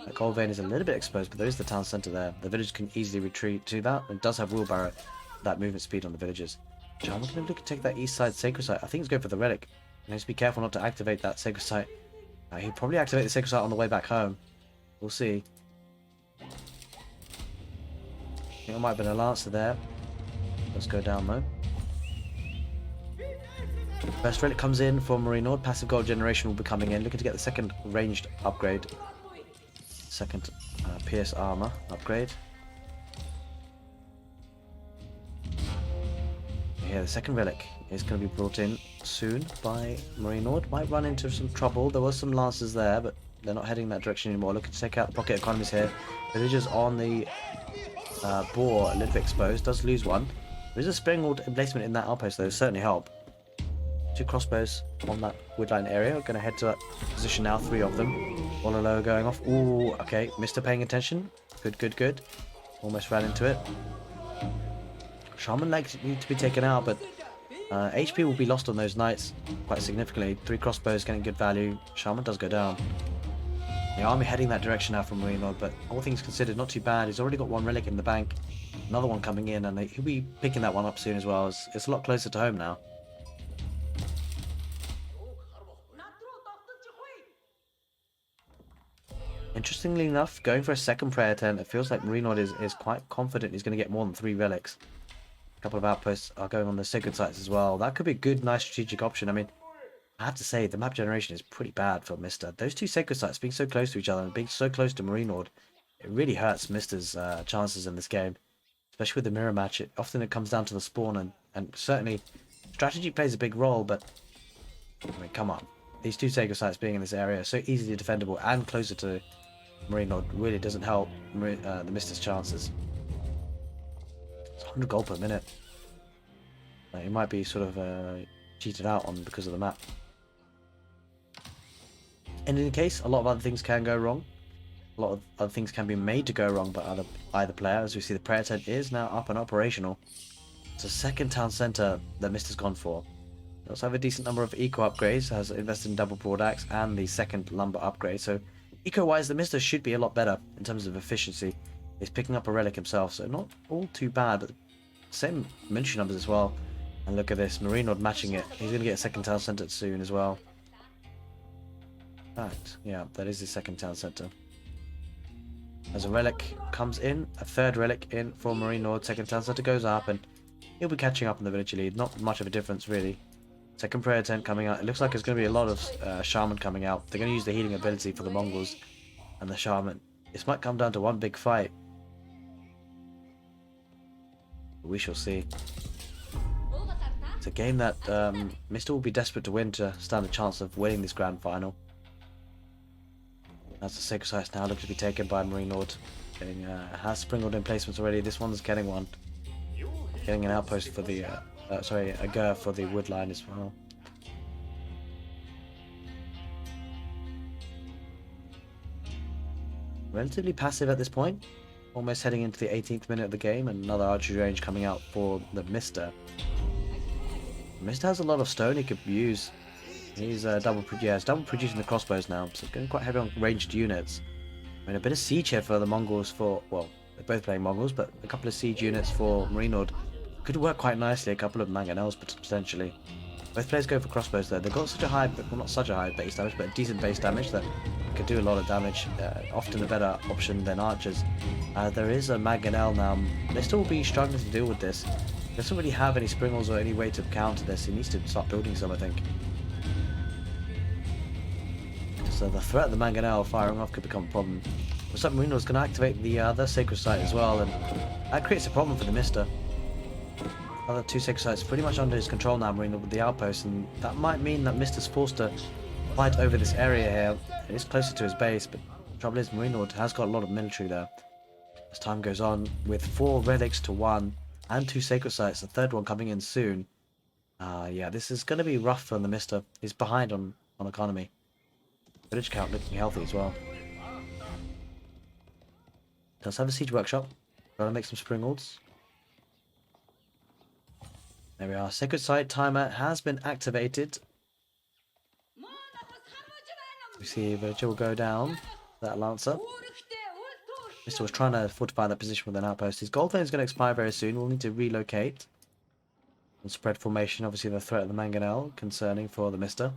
That gold vein is a little bit exposed, but there is the town centre there. The village can easily retreat to that. It does have wheelbarrow, that movement speed on the villages. I'm going to look to take that east side sacred site. I think he's going for the relic. He needs to be careful not to activate that sacred site. He'll probably activate the sacred site on the way back home. We'll see. I think there might have been a lancer there. Let's go down though. First relic comes in for Marine Nord. Passive gold generation will be coming in. Looking to get the second ranged upgrade. Second pierce armor upgrade. Yeah, the second relic is going to be brought in soon by Marine Nord. Might run into some trouble. There was some lancers there, but they're not heading that direction anymore. Looking to take out pocket economies here. Villagers on the boar a little bit exposed. Does lose one. There is a springald emplacement in that outpost though. Certainly help. Two crossbows on that woodline area. We're going to head to that position now. Three of them. Wololo going off. Ooh, okay. Mr. paying attention. Good, good, good. Almost ran into it. Shaman legs need to be taken out, but HP will be lost on those knights quite significantly. Three crossbows getting good value. Shaman does go down. The army heading that direction now from Marine Lord, but all things considered, not too bad. He's already got one relic in the bank. Another one coming in, and he'll be picking that one up soon as well. It's a lot closer to home now. Interestingly enough, going for a second prayer tent, it feels like Marine Lord is quite confident he's going to get more than 3 relics. A couple of outposts are going on the sacred sites as well. That could be a good, nice strategic option. I mean, I have to say, the map generation is pretty bad for Mr. Those two sacred sites being so close to each other and being so close to Marine Lord, it really hurts Mr.'s chances in this game. Especially with the mirror match, often it comes down to the spawn, and certainly strategy plays a big role, but I mean, come on. These two sacred sites being in this area are so easily defendable and closer to Marine Lord really doesn't help the Mr.'s chances. It's 100 gold per minute. It might be sort of cheated out on because of the map. In any case, a lot of other things can go wrong. A lot of other things can be made to go wrong by either player. As we see, the prayer tent is now up and operational. It's a second town centre that Mr.'s gone for. They also have a decent number of eco upgrades, has invested in double broad axe and the second lumber upgrade. So eco-wise, the Mr. should be a lot better in terms of efficiency. He's picking up a relic himself, so not all too bad, but same military numbers as well. And look at this, Marine Lord matching it. He's going to get a second town centre soon as well. Right, yeah, that is the second town centre. As a relic comes in, a third relic in for Marine Lord, second town centre goes up, and he'll be catching up in the village lead. Not much of a difference, really. Second prayer tent coming out. It looks like there's going to be a lot of shaman coming out. They're going to use the healing ability for the Mongols and the shaman. This might come down to one big fight. We shall see. It's a game that Mr. will be desperate to win to stand a chance of winning this grand final. That's the sacred site now looking to be taken by Marine Lord. Getting has sprinkled in placements already. This one's getting one. Getting an outpost for the a gur for the wood line as well. Relatively passive at this point. Almost heading into the 18th minute of the game, and another archery range coming out for the Mr. Mr. has a lot of stone he could use. He's double producing the crossbows now, so it's going quite heavy on ranged units. I mean, a bit of siege here for the Mongols for, well, they're both playing Mongols, but a couple of siege units for Marine Lord could work quite nicely. A couple of mangonels potentially. Both players go for crossbows though. They've got such a high, well, not such a high base damage, but a decent base damage that could do a lot of damage. Often a better option than archers. There is a mangonel now. Mr. will be struggling to deal with this. He doesn't really have any springles or any way to counter this. He needs to start building some, I think. So the threat of the mangonel firing off could become a problem. But Submarine is going to activate the other sacred site as well, and that creates a problem for the Mr. Other two sacred sites pretty much under his control now, Marine with the outpost, and that might mean that Mr.'s forced to fight over this area here. It is closer to his base, but the trouble is Marine Lord has got a lot of military there. As time goes on, with 4 relics to 1 and 2 sacred sites, the third one coming in soon. Yeah, this is going to be rough for the Mr. He's behind on economy. Village count looking healthy as well. Does have a siege workshop. Trying to make some Springalds. There we are. Sacred Site timer has been activated. We see Villager will go down. That Lancer. Mr. was trying to fortify that position with an outpost. His gold vein is going to expire very soon. We'll need to relocate. And spread formation. Obviously the threat of the Mangonel concerning for the Mr.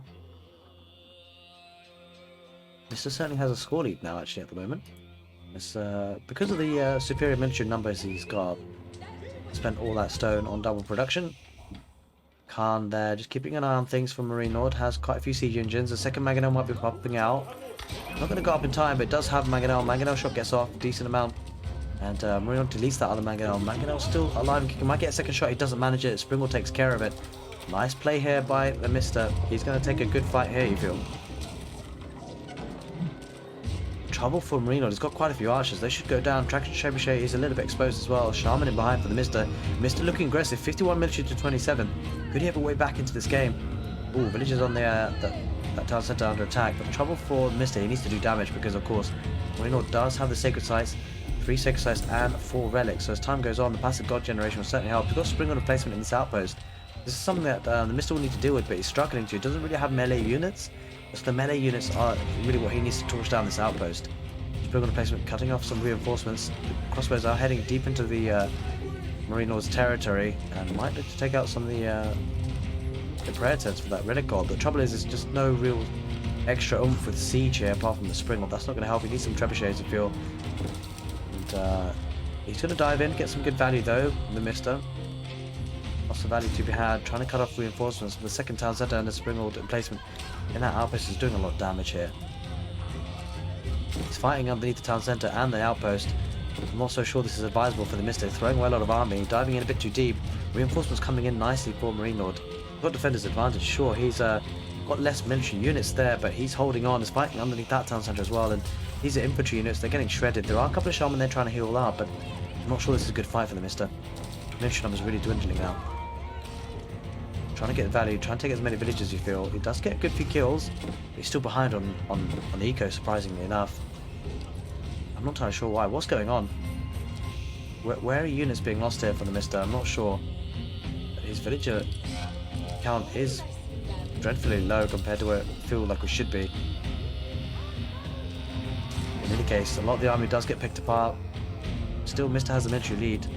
Mr. certainly has a score lead now actually at the moment. It's, because of the superior military numbers he's got. Spent all that stone on double production. Khan there, just keeping an eye on things for Marine Lord. Has quite a few siege engines. The second Mangonel might be popping out. Not going to go up in time, but it does have Mangonel. Mangonel shot gets off, decent amount. And Marine Lord deletes that other Mangonel. Mangonel's still alive and kicking. Might get a second shot, he doesn't manage it. Springle takes care of it. Nice play here by the Mr. He's going to take a good fight here, you feel. Trouble for Marine Lord. He's got quite a few archers. They should go down. Traction Trebuchet is a little bit exposed as well. Shaman in behind for the Mr. Mr. looking aggressive. 51 military to 27. Could he have a way back into this game? Ooh, villagers on the that town centre under attack. But trouble for Mr. He needs to do damage because, of course, Marine Lord does have the Sacred Sites. 3 Sacred Sites and 4 Relics. So as time goes on, the passive God generation will certainly help. He's got Spring on replacement in this outpost. This is something that the Mr. will need to deal with, but he's struggling to. He doesn't really have melee units. So the melee units are really what he needs to torch down this outpost. Spring on replacement, cutting off some reinforcements. The crossbows are heading deep into the Marine Lord's territory and might look to take out some of the prayer tents for that relic god. The trouble is, there's just no real extra oomph with siege here apart from the Spring. That's not going to help. He needs some trebuchets to feel. And he's going to dive in, get some good value though. The Mr. Lots of value to be had. Trying to cut off reinforcements. The second town centre and the Springald emplacement in that outpost is doing a lot of damage here. He's fighting underneath the town centre and the outpost. I'm not so sure this is advisable for the Mr. Throwing away a lot of army, diving in a bit too deep. Reinforcements coming in nicely for Marine Lord. Got defender's advantage, sure. He's got less military units there, but he's holding on. He's fighting underneath that town centre as well. And these are infantry units. They're getting shredded. There are a couple of shaman there trying to heal up, but I'm not sure this is a good fight for the Mr. Military numbers really dwindling now. Trying to get value, trying to take as many villages as you feel. He does get a good few kills, but he's still behind on the eco, surprisingly enough. I'm not entirely sure why. What's going on? Where are units being lost here for the Mr? I'm not sure. But his villager count is dreadfully low compared to where it feels like it should be. In any case, a lot of the army does get picked apart. Still, Mr. has the military lead.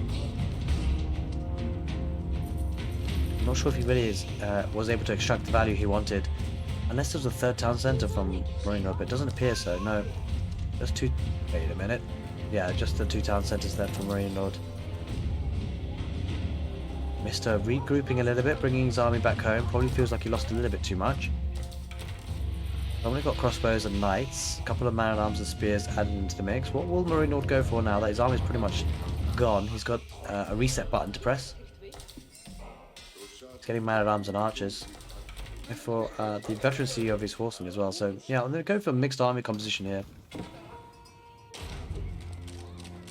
Not sure if he really was able to extract the value he wanted, unless there was a third town centre from Marine Lord, but it doesn't appear so. No, just two. Wait a minute. Yeah, just the 2 town centres there from Marine Lord. Mr. regrouping a little bit, bringing his army back home. Probably feels like he lost a little bit too much. Only got crossbows and knights, a couple of man-at-arms and spears added into the mix. What will Marine Lord go for now that his army is pretty much gone? He's got a reset button to press. Getting man-at-arms and archers for the veterancy of his horsemen as well. So yeah, I'm going to go for a mixed army composition here.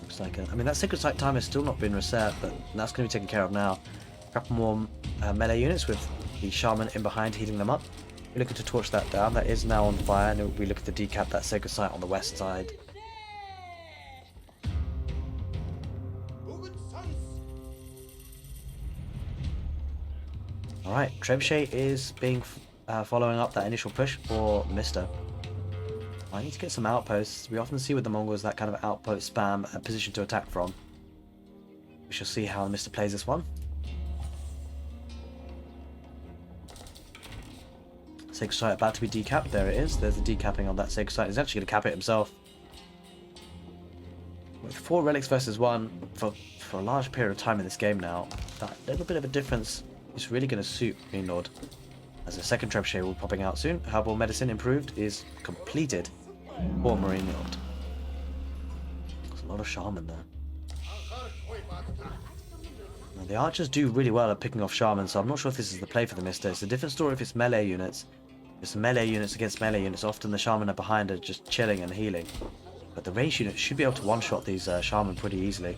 Looks like I mean, that Sacred Site time has still not been reset, but that's going to be taken care of now. A couple more melee units with the shaman in behind healing them up. We're looking to torch that down. That is now on fire, and we look to decap that Sacred Site on the west side. Alright, Trebuchet is being following up that initial push for Mr. I need to get some outposts. We often see with the Mongols that kind of outpost spam position to attack from. We shall see how Mr. plays this one. Sacred Site about to be decapped. There it is. There's the decapping on that Sacred Site. He's actually going to cap it himself. With 4 relics versus 1 for a large period of time in this game now, that little bit of a difference is really going to suit Marine Lord. As a second trebuchet will be popping out soon. Herbal medicine improved is completed for Marine Lord. There's a lot of shaman there. Now, the archers do really well at picking off shaman, so I'm not sure if this is the play for the Mr. It's a different story if it's melee units. If it's melee units against melee units, often the shaman are behind are just chilling and healing. But the range units should be able to one-shot these shaman pretty easily.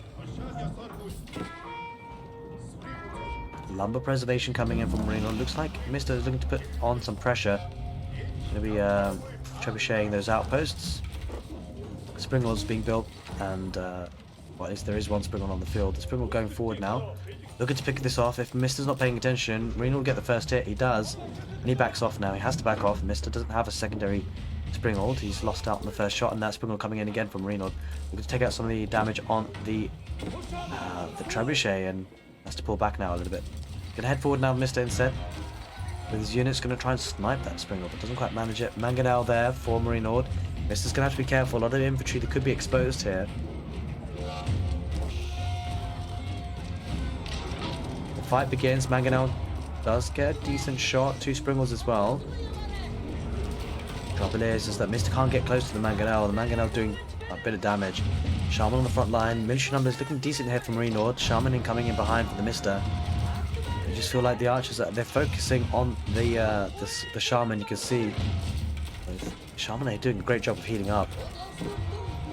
Lumber preservation coming in from Marine Lord. Looks like Mr. is looking to put on some pressure. Going to be trebucheting those outposts. Springalds being built and Well, at least there is one Springle on the field. The Springle going forward now. Looking to pick this off. If Mister's not paying attention, Marine will get the first hit. He does. And he backs off now. He has to back off. Mister doesn't have a secondary Springald. He's lost out on the first shot, and that Springle coming in again from Marine. Looking to take out some of the damage on the Trebuchet, and has to pull back now a little bit. Gonna head forward now, Mister instead. With his units, gonna try and snipe that Springle, but doesn't quite manage it. Mangonel there for Marine Lord. Mister's gonna have to be careful. A lot of infantry that could be exposed here. The fight begins. Mangonel does get a decent shot. 2 Springles as well. Trouble is that Mister can't get close to the Mangonel. The Mangonel doing a bit of damage. Shaman on the front line. Military numbers looking decent here from Marine Lord. Shaman in coming in behind for the Mister. You just feel like the archers, they're focusing on the Shaman. You can see Shaman are doing a great job of healing up.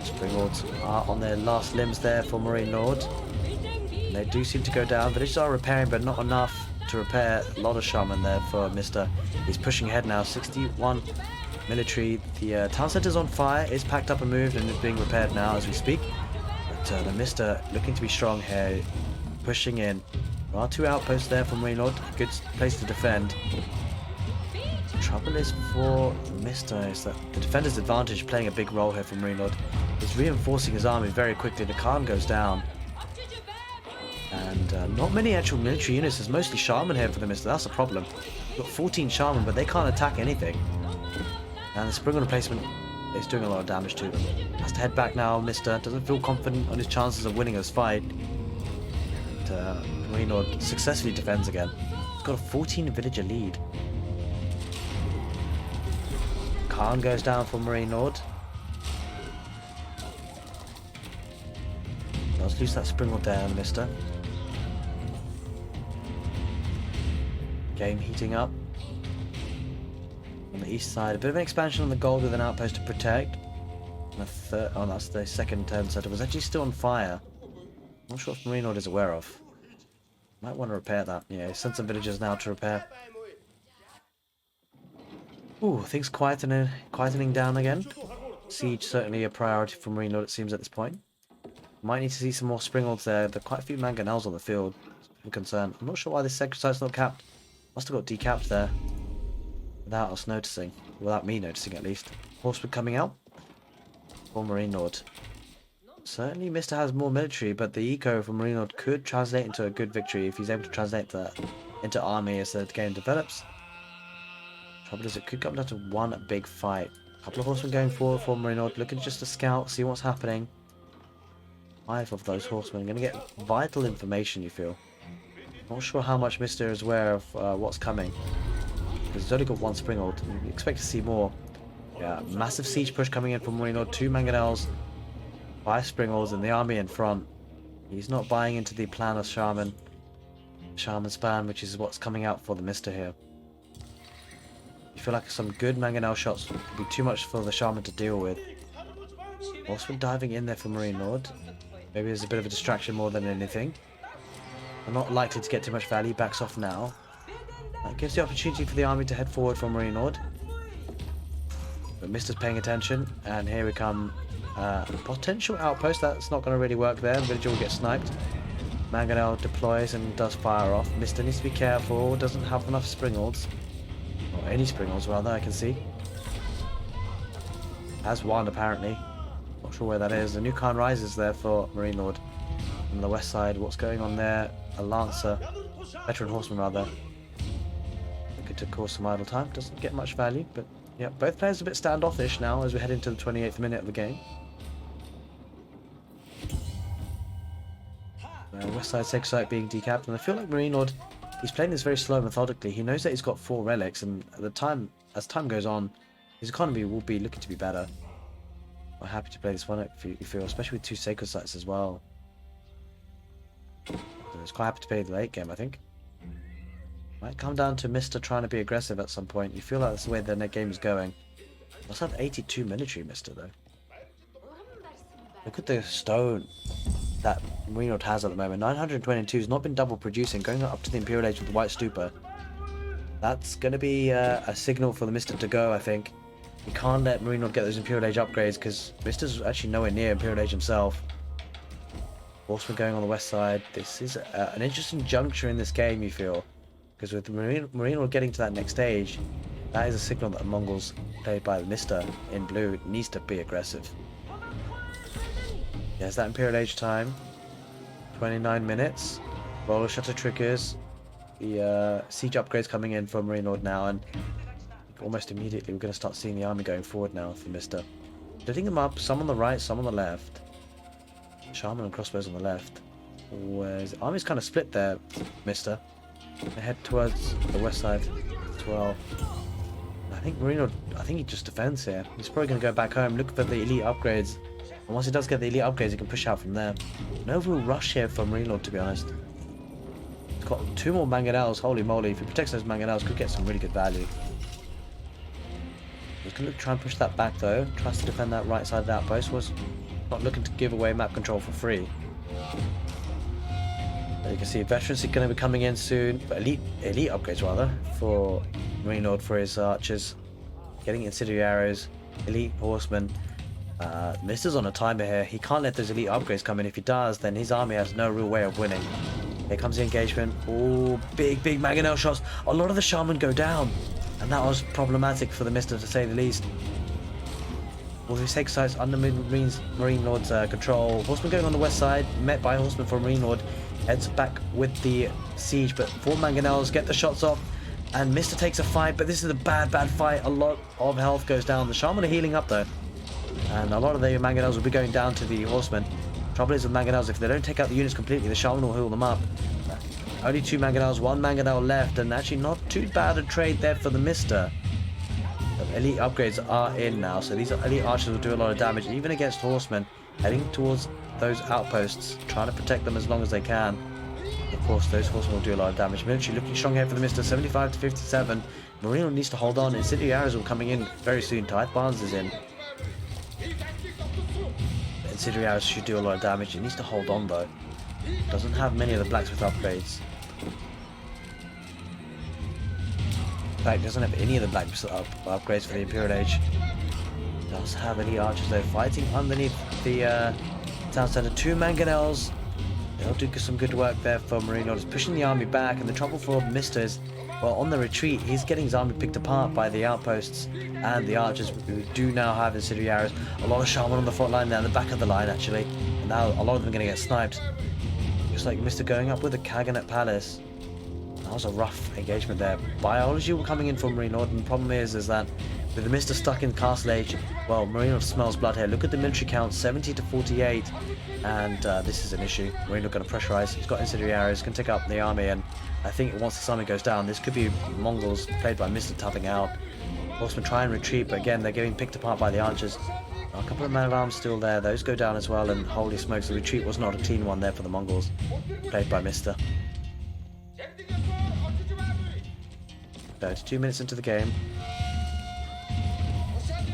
Springalds are on their last limbs there for Marine Lord. And they do seem to go down. Villages are repairing, but not enough to repair. A lot of Shaman there for Mister. He's pushing ahead now. 61 military. The town centre's on fire. It's packed up and moved and is being repaired now as we speak. But the Mister looking to be strong here. Pushing in. There are 2 outposts there from Marine Lord. Good place to defend. The trouble is for Mister is that the defender's advantage playing a big role here from Marine Lord. He's reinforcing his army very quickly. The Khan goes down. And not many actual military units. There's mostly Shaman here for the Mister. That's a problem. We've got 14 Shaman, but they can't attack anything. And the Springle replacement is doing a lot of damage to them. Has to head back now. Mister doesn't feel confident on his chances of winning this fight. Marine Lord successfully defends again. He's got a 14 villager lead. Khan goes down for Marine Lord. Does lose that Springle down, Mister. Game heating up. On the east side, a bit of an expansion on the gold with an outpost to protect. And the third, oh, that's the second turn center was actually still on fire. Not sure if Marine Lord is aware of. Might want to repair that. Yeah, send some villagers now to repair. Ooh, things quietening down again. Siege certainly a priority for Marine Lord, it seems, at this point. Might need to see some more Springolds there. There are quite a few Mangonels on the field. I'm concerned. I'm not sure why this second site's not capped. Must have got decapped there. Without us noticing. Without me noticing, at least. Horsemen coming out. For Marine Lord. Certainly Mister has more military, but the eco from Marine Lord could translate into a good victory if he's able to translate that into army as the game develops. Trouble is it could come down to one big fight. A couple of horsemen going forward for Marine Lord, looking just to scout, see what's happening. 5 of those horsemen are going to get vital information, you feel. Not sure how much Mister is aware of what's coming. Because he's only got 1 Springald. You expect to see more. Yeah, massive siege push coming in from Marine Lord. 2 Mangonels. 5 Springles and the army in front. He's not buying into the plan of Shaman's plan, which is what's coming out for the Mister here. You feel like some good Mangonel shots would be too much for the Shaman to deal with. Also diving in there for Marine Lord. Maybe there's a bit of a distraction more than anything. They're not likely to get too much value. Backs off now. That gives the opportunity for the army to head forward from Marine Lord. But Mister's paying attention, and here we come. Potential outpost. That's not going to really work there. The villager will get sniped. Mangonel deploys and does fire off. Mister needs to be careful. Doesn't have enough Springolds. Or any Springolds, rather, I can see. Has 1, apparently. Not sure where that is. The new Khan rises there for Marine Lord. On the west side, what's going on there? A Lancer. Veteran Horseman, rather. Looking to cause some idle time. Doesn't get much value, but yeah, both players are a bit standoffish now as we head into the 28th minute of the game. West side sacred site being decapped, and I feel like Marine Lord, he's playing this very slow and methodically. He knows that he's got 4 relics, and as time goes on, his economy will be looking to be better. I'm happy to play this one if you feel, especially with 2 sacred sites as well. So it's quite happy to play the late game, I think. Might come down to Mister trying to be aggressive at some point. You feel like that's the way the net game is going. Must have 82 military, Mister, though. Look at the stone that Marine Lord has at the moment. 922 has not been double producing, going up to the Imperial Age with the White Stupa. That's going to be a signal for the Mister to go, I think. We can't let Marine Lord get those Imperial Age upgrades because Mister's actually nowhere near Imperial Age himself. Horsemen going on the west side. This is an interesting juncture in this game, you feel. Because with Marine getting to that next stage, that is a signal that the Mongols, played by the Mister in blue, needs to be aggressive. There's that Imperial Age time. 29 minutes. Roller shutter triggers. The siege upgrades coming in from Marine Lord now, and almost immediately we're going to start seeing the army going forward now for Mister. Splitting them up, some on the right, some on the left. Shaman and crossbows on the left. Whereas the army's kind of split there, Mister. They head towards the west side as well. I think Marino, I think he just defends here. He's probably going to go back home, look for the elite upgrades. And once he does get the elite upgrades, he can push out from there. No real rush here for Marino, to be honest. He's got 2 more mangonels. Holy moly, if he protects those mangonels, could get some really good value. He's going to try and push that back though. Tries to defend that right side of the outpost. Was not looking to give away map control for free. But you can see veterans are going to be coming in soon. But elite upgrades rather for Marine Lord for his archers. Getting incendiary arrows. Elite horsemen. Mister's on a timer here. He can't let those elite upgrades come in. If he does, then his army has no real way of winning. Here comes the engagement. Oh, big mangonel shots. A lot of the shaman go down. And that was problematic for the Mister, to say the least. All these sacred sites under Marine Lord's control. Horseman going on the west side, met by horseman from Marine Lord. Heads back with the siege, but 4 mangonels get the shots off. And Mister takes a fight, but this is a bad fight. A lot of health goes down. The shaman are healing up though. And a lot of the mangonels will be going down to the horsemen. Trouble is with mangonels, if they don't take out the units completely, the shaman will heal them up. Only 2 mangonels, 1 mangonel left, and actually not too bad a trade there for the Mister. Elite upgrades are in now, so these elite archers will do a lot of damage, even against horsemen, heading towards those outposts, trying to protect them as long as they can. Of course, those horsemen will do a lot of damage. Military looking strong here for the Mister, 75 to 57. Marino needs to hold on. Incendiary arrows will coming in very soon. Tithe Barnes is in. Incendiary arrows should do a lot of damage. He needs to hold on though. Doesn't have many of the blacksmith upgrades. In fact, doesn't have any of the blacksmith upgrades for the Imperial Age. Does have elite archers though, fighting underneath the town centre. 2 mangonels. They'll do some good work there for Marino. Just pushing the army back, and the trouble for Mister is, well, on the retreat, he's getting his army picked apart by the outposts and the archers, who do now have incendiary arrows. A lot of shaman on the front line, down the back of the line actually, and now a lot of them are going to get sniped. Just like Mister going up with the Kaganet Palace. That was a rough engagement there. Biology coming in from Marine Lord, and the problem is that with the Mister stuck in Castle Age, well, Marine Lord smells blood here. Look at the military count, 70 to 48, and this is an issue. Marine Lord going to pressurize. He's got incendiary arrows, can take up the army, and I think once the army goes down, this could be Mongols played by Mister tapping out. Horsemen try and retreat, but again, they're getting picked apart by the archers. A couple of men at arms still there. Those go down as well, and holy smokes, the retreat was not a clean one there for the Mongols, played by Mister. 32 minutes into the game.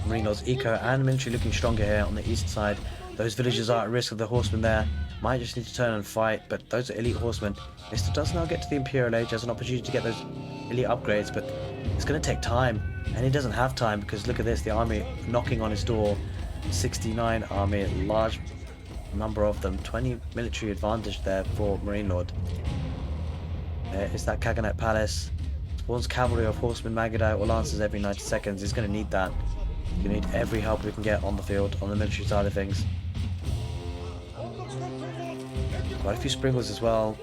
Marine Lord's eco and military looking stronger here on the east side. Those villagers are at risk of the horsemen there. Might just need to turn and fight, but those are elite horsemen. Mister does now get to the Imperial Age, has an opportunity to get those elite upgrades, but it's going to take time, and he doesn't have time because look at this, the army knocking on his door. 69 army, large number of them, 20 military advantage there for Marine Lord. There is that Kaganet Palace. Spawns cavalry of horsemen, Magada or lancers every 90 seconds. He's going to need that. He's going to need every help we can get on the field, on the military side of things. Quite a few sprinklers as well.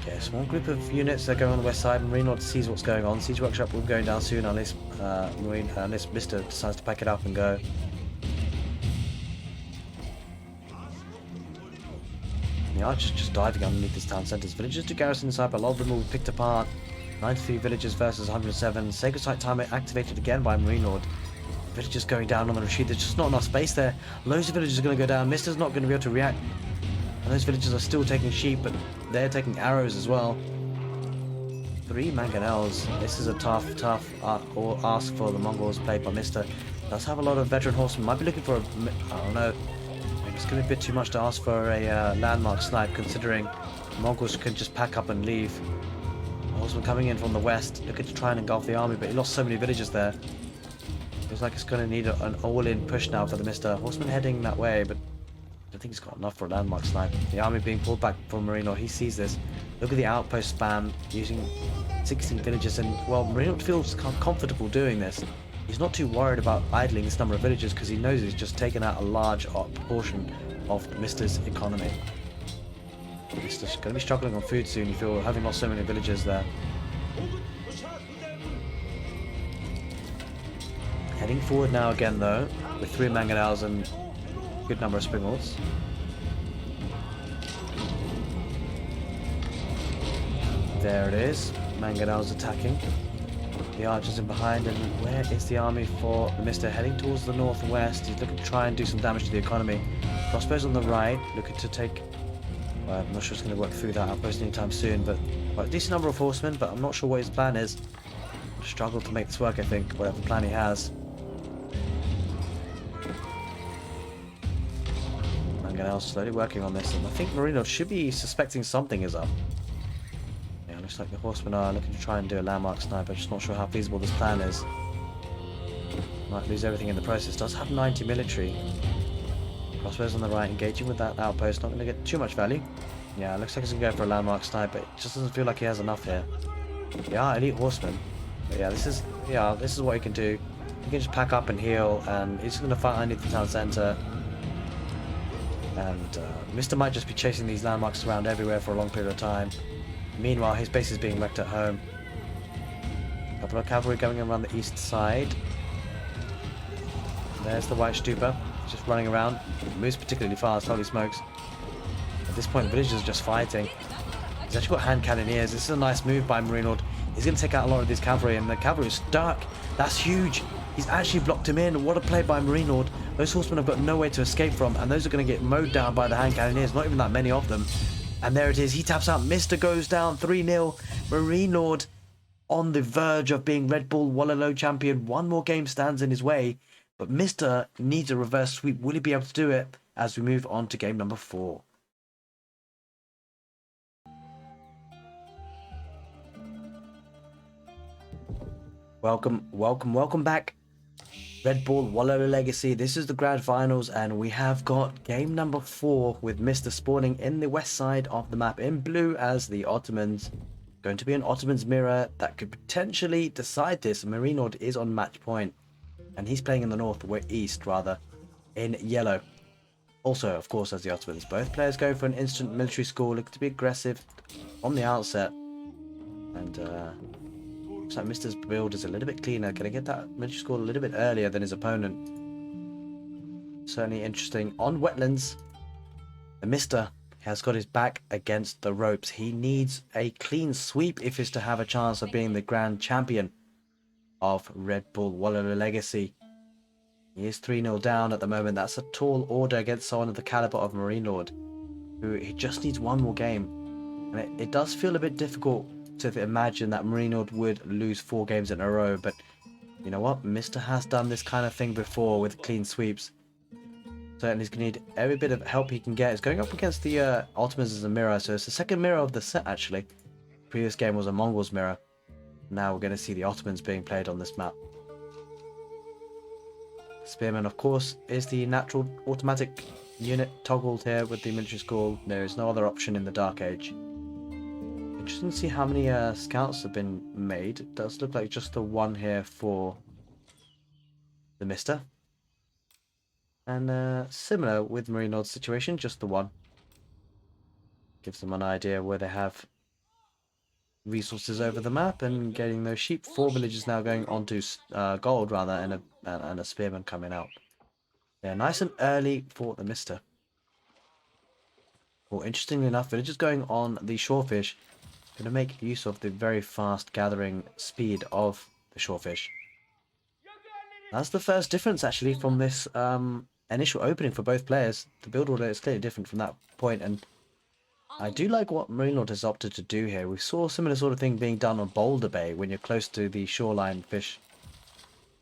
Okay, a small group of units that go on the west side. Marine Lord sees what's going on. Siege Workshop will be going down soon unless unless Mister decides to pack it up and go. The archers just diving underneath this town centres. Villagers to garrison inside, but a lot of them will be picked apart. 93 villagers versus 107. Sacred Site timer activated again by Marine Lord. Villagers going down on the retreat. There's just not enough space there. Loads of villagers are going to go down. Mister's not going to be able to react. And those villagers are still taking sheep, but they're taking arrows as well. 3 mangonels. This is a tough ask for the Mongols played by Mister. Does have a lot of veteran horsemen. Might be looking for a, I don't know. It's going to be a bit too much to ask for a landmark snipe, considering the Mongols could just pack up and leave. Horseman coming in from the west, looking to try and engulf the army, but he lost so many villagers there. Looks like it's going to need an all-in push now for the Mister. Horseman heading that way, but I think he's got enough for a landmark snipe. The army being pulled back from Marino. He sees this. Look at the outpost spam using 16 villages, and well, Marino feels comfortable doing this. He's not too worried about idling this number of villages because he knows he's just taken out a large proportion of the Mister's economy. Mister's going to be struggling on food soon, you feel, having lost so many villages there. Heading forward now again though, with 3 mangonels and a good number of springles. There it is, mangonels attacking. The archers in behind, and where is the army for the Mister? Heading towards the northwest. He's looking to try and do some damage to the economy. Crossbows on the right, looking to take... Well, I'm not sure it's going to work through that outpost anytime soon, but well, a decent number of horsemen, but I'm not sure what his plan is. Struggle to make this work, I think, whatever plan he has. Mangonel's slowly working on this, and I think Marino should be suspecting something is up. Yeah, looks like the horsemen are looking to try and do a landmark sniper. Just not sure how feasible this plan is. Might lose everything in the process. Does have 90 military. Crossbows on the right, engaging with that outpost. Not going to get too much value. Yeah, looks like he's going to go for a landmark sniper. It just doesn't feel like he has enough here. Yeah, elite horseman. But yeah, this is what he can do. He can just pack up and heal, and he's going to fight underneath the town centre. And Mister might just be chasing these landmarks around everywhere for a long period of time. Meanwhile, his base is being wrecked at home. A couple of cavalry going around the east side. There's the white stupa, just running around. It moves particularly fast, holy smokes. At this point, the villagers are just fighting. He's actually got hand cannoneers. This is a nice move by Marino. He's going to take out a lot of these cavalry, and the cavalry is stuck. That's huge. He's actually blocked him in. What a play by Marino. Those horsemen have got nowhere to escape from, and those are going to get mowed down by the hand cannoneers. Not even that many of them. And there it is. He taps out. Mister goes down 3-0. Marino on the verge of being Red Bull Wololo champion. One more game stands in his way, but Mister needs a reverse sweep. Will he be able to do it as we move on to game number 4? Welcome back. Red Bull Wololo Legacy. This is the grand finals, and we have got game number 4 with Mister spawning in the west side of the map in blue as the Ottomans. Going to be an Ottomans mirror that could potentially decide this. Marino is on match point, and he's playing in the north, or east rather, in yellow. Also, of course, as the Ottomans, both players go for an instant military school, looking to be aggressive on the outset. And looks like Mister's build is a little bit cleaner. Can I get that military school a little bit earlier than his opponent? Certainly interesting. On Wetlands, the Mister has got his back against the ropes. He needs a clean sweep if he's to have a chance of being the grand champion of Red Bull Wololo Legacy. He is 3-0 down at the moment. That's a tall order against someone of the caliber of Marino, who he just needs one more game. And it does feel a bit difficult to imagine that Marino would lose 4 games in a row, but you know what? Mister has done this kind of thing before with clean sweeps. Certainly he's going to need every bit of help he can get. He's going up against the Ottomans as a mirror, so it's the second mirror of the set actually. The previous game was a Mongols mirror. Now we're going to see the Ottomans being played on this map. Spearman, of course, is the natural automatic unit toggled here with the military school. There is no other option in the Dark Age. Interesting to see how many scouts have been made. It does look like just the one here for the Mister. And similar with Marino's situation, just the one. Gives them an idea where they have resources over the map and getting those sheep. 4 villages now going on to gold rather, and a spearman coming out. Yeah, nice and early for the Mister. Well, interestingly enough, villagers going on the shorefish. Going to make use of the very fast gathering speed of the shorefish. That's the first difference actually from this initial opening for both players. The build order is clearly different from that point, and I do like what Marino has opted to do here. We saw a similar sort of thing being done on Boulder Bay when you're close to the shoreline fish,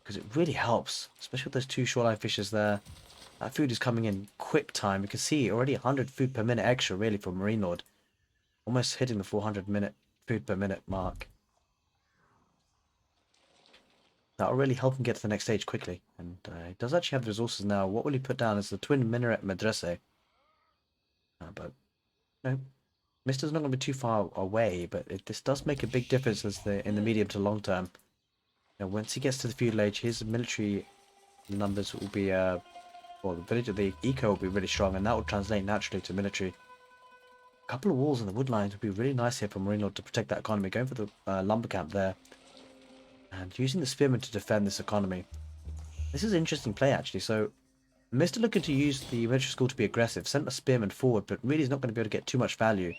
because it really helps, especially with those 2 shoreline fishes there. That food is coming in quick time. You can see already 100 food per minute extra really for Marino. Almost hitting the 400 food per minute mark. That'll really help him get to the next stage quickly. And he does actually have the resources now. What will he put down as the twin minaret madrasa? But no, Mister's not going to be too far away, but this does make a big difference as in the medium to long term. Once he gets to the feudal age, his military numbers will be, well, the village of the eco will be really strong, and that will translate naturally to military. A couple of walls in the wood lines would be really nice here for Marine Lord to protect that economy. Going for the lumber camp there, and using the spearmen to defend this economy. This is an interesting play, actually. So, Mr. looking to use the military school to be aggressive, sent a spearman forward, but really is not going to be able to get too much value.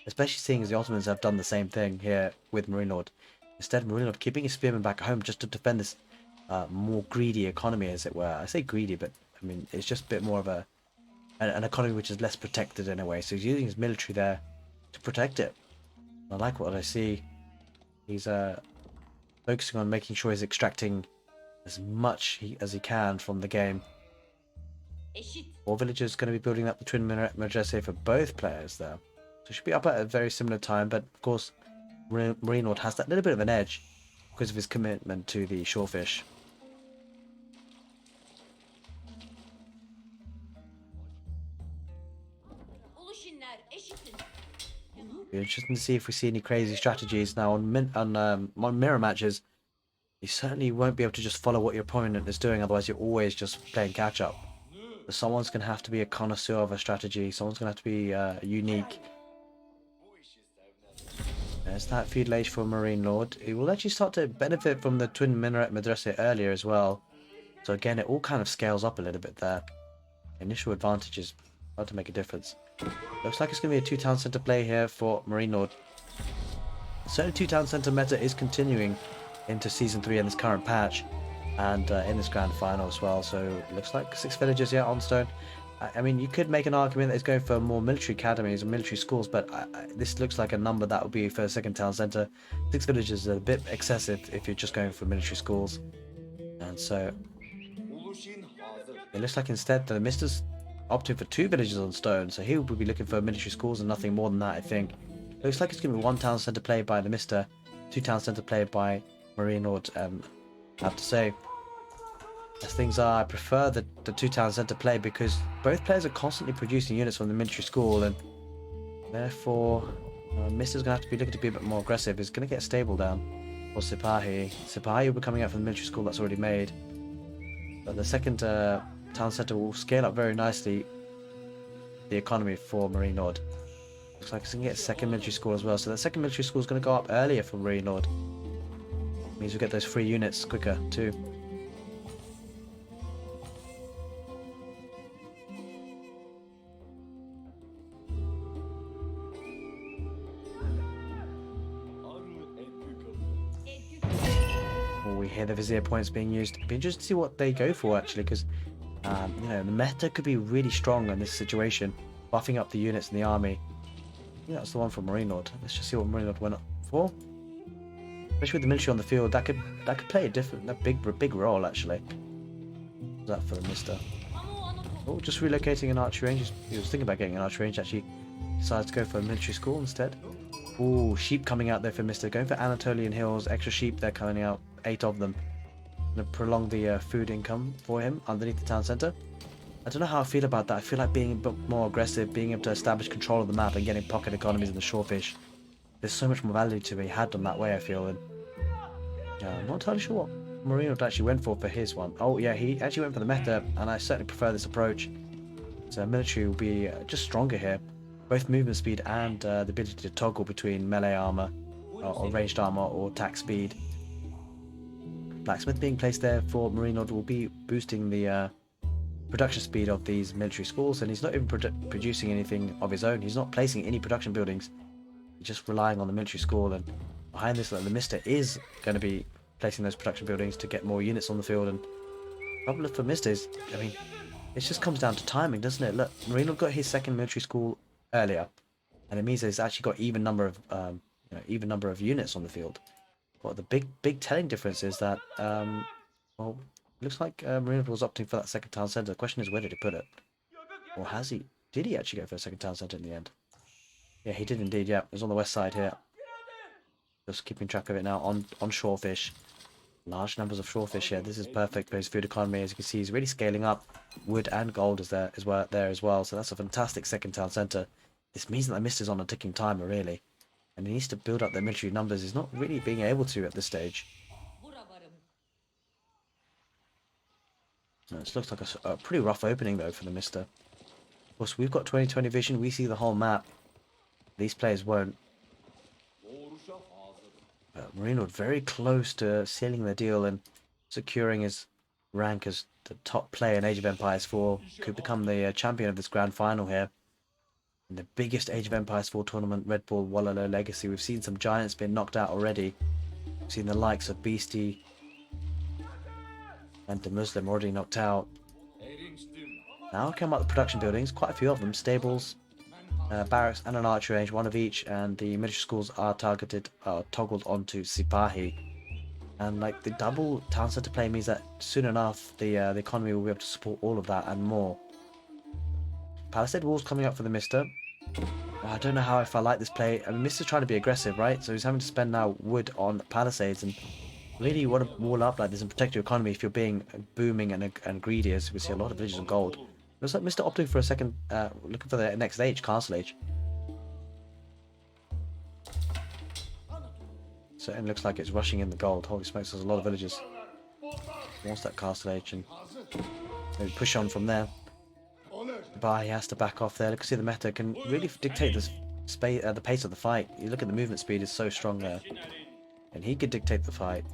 Especially seeing as the Ottomans have done the same thing here with Marine Lord. Instead, Marine Lord keeping his spearmen back at home just to defend this more greedy economy, as it were. I say greedy, but I mean, it's just a bit more of an economy which is less protected in a way. So he's using his military there to protect it. I like what I see. He's focusing on making sure he's extracting as much as he can from the game. All villagers going to be building up the twin madrasa for both players there. So it should be up at a very similar time, but of course Marine Lord has that little bit of an edge because of his commitment to the shorefish. Be interesting to see if we see any crazy strategies now on mirror matches. You certainly won't be able to just follow what your opponent is doing, otherwise you're always just playing catch up. So someone's going to have to be a connoisseur of a strategy, someone's going to have to be unique. There's that feudal age for Marine Lord. He will actually start to benefit from the twin minaret madrasa earlier as well. So again, it all kind of scales up a little bit there. Initial advantages start to make a difference. Looks like it's going to be a two-town centre play here for Marine Lord. Certainly two-town centre meta is continuing into Season 3 in this current patch. And in this grand final as well. So it looks like 6 villages here on stone. I mean, you could make an argument that it's going for more military academies and military schools, but this looks like a number that would be for a second town centre. 6 villages is a bit excessive if you're just going for military schools. And so it looks like instead the Mister's opting for 2 villages on stone, so he will be looking for military schools and nothing more than that, I think. Looks like it's going to be 1 town centre played by the Mister, 2 town centre played by Marine Lord. I have to say, as things are, I prefer the 2 town centre play because both players are constantly producing units from the military school, and therefore Mister's going to have to be looking to be a bit more aggressive. He's going to get stable down. Or Sipahi. Sipahi will be coming out from the military school that's already made. But the second town centre will scale up very nicely the economy for Marine Lord. Looks like it's going to get a second military school as well. So that second military school is going to go up earlier for Marine Lord. Means we'll get those free units quicker too. We hear the Vizier points being used. It'd be interesting to see what they go for actually, because you know, the meta could be really strong in this situation, buffing up the units in the army. I think that's the one for Marine Lord. Let's just see what Marine Lord went up for. Especially with the military on the field, that could play a big role actually. What's that for the Mister? Oh, just relocating an archery range. He was thinking about getting an archery range. Actually, decided to go for a military school instead. Ooh, sheep coming out there for Mister. Going for Anatolian Hills. Extra sheep there coming out. 8 of them. Gonna prolong the food income for him underneath the town centre. I don't know how I feel about that. I feel like being a bit more aggressive, being able to establish control of the map and getting pocket economies in the shorefish. There's so much more value to be had on that way, I feel. And yeah, I'm not entirely sure what Marino actually went for his one. Oh yeah, he actually went for the meta, and I certainly prefer this approach. So military will be just stronger here. Both movement speed and the ability to toggle between melee armor or ranged armor or attack speed. Blacksmith being placed there for Marine Lord will be boosting the production speed of these military schools, and he's not even producing anything of his own. He's not placing any production buildings. He's just relying on the military school, and behind this, the Mister is going to be placing those production buildings to get more units on the field. And the problem for Mister is, I mean, it just comes down to timing, doesn't it? Look, Marine Lord got his second military school earlier, and it means that he's actually got even number of units on the field. But the big telling difference is that, well, looks like Marine was opting for that second town centre. The question is, where did he put it? Or has he? Did he actually go for a second town centre in the end? Yeah, he did indeed, yeah. It was on the west side here. Just keeping track of it now on shorefish. Large numbers of shorefish here. This is perfect for his food economy. As you can see, he's really scaling up. Wood and gold is there as well. So that's a fantastic second town center. This means that the mist is on a ticking timer, really. And he needs to build up their military numbers. He's not really being able to at this stage. No, this looks like a pretty rough opening, though, for the Mister. Of course, we've got 20/20 vision. We see the whole map. These players won't. Marino very close to sealing the deal and securing his rank as the top player in Age of Empires 4. Could become the champion of this grand final here. In the biggest Age of Empires 4 tournament, Bull Wololo Legacy. We've seen some giants being knocked out already. We've seen the likes of Beastie and the Muslim already knocked out. Now come up the production buildings, quite a few of them, stables, barracks and an archery range, one of each, and the military schools are toggled onto Sipahi. And like the double town center play means that soon enough the economy will be able to support all of that and more. Palisade walls coming up for the Mister. I don't know how if I like this play. I mean, Mister's trying to be aggressive, right? So he's having to spend now wood on palisades, and really you want to wall up like this and protect your economy if you're being booming and greedy, as we see a lot of villages of gold. Looks like Mister opting for a second, looking for the next age, castle age. So it looks like it's rushing in the gold. Holy smokes, there's a lot of villages. Wants that castle age and maybe push on from there. But he has to back off there. Look, see the meta can really dictate this the pace of the fight. You look at the movement speed is so strong there, and he could dictate the fight.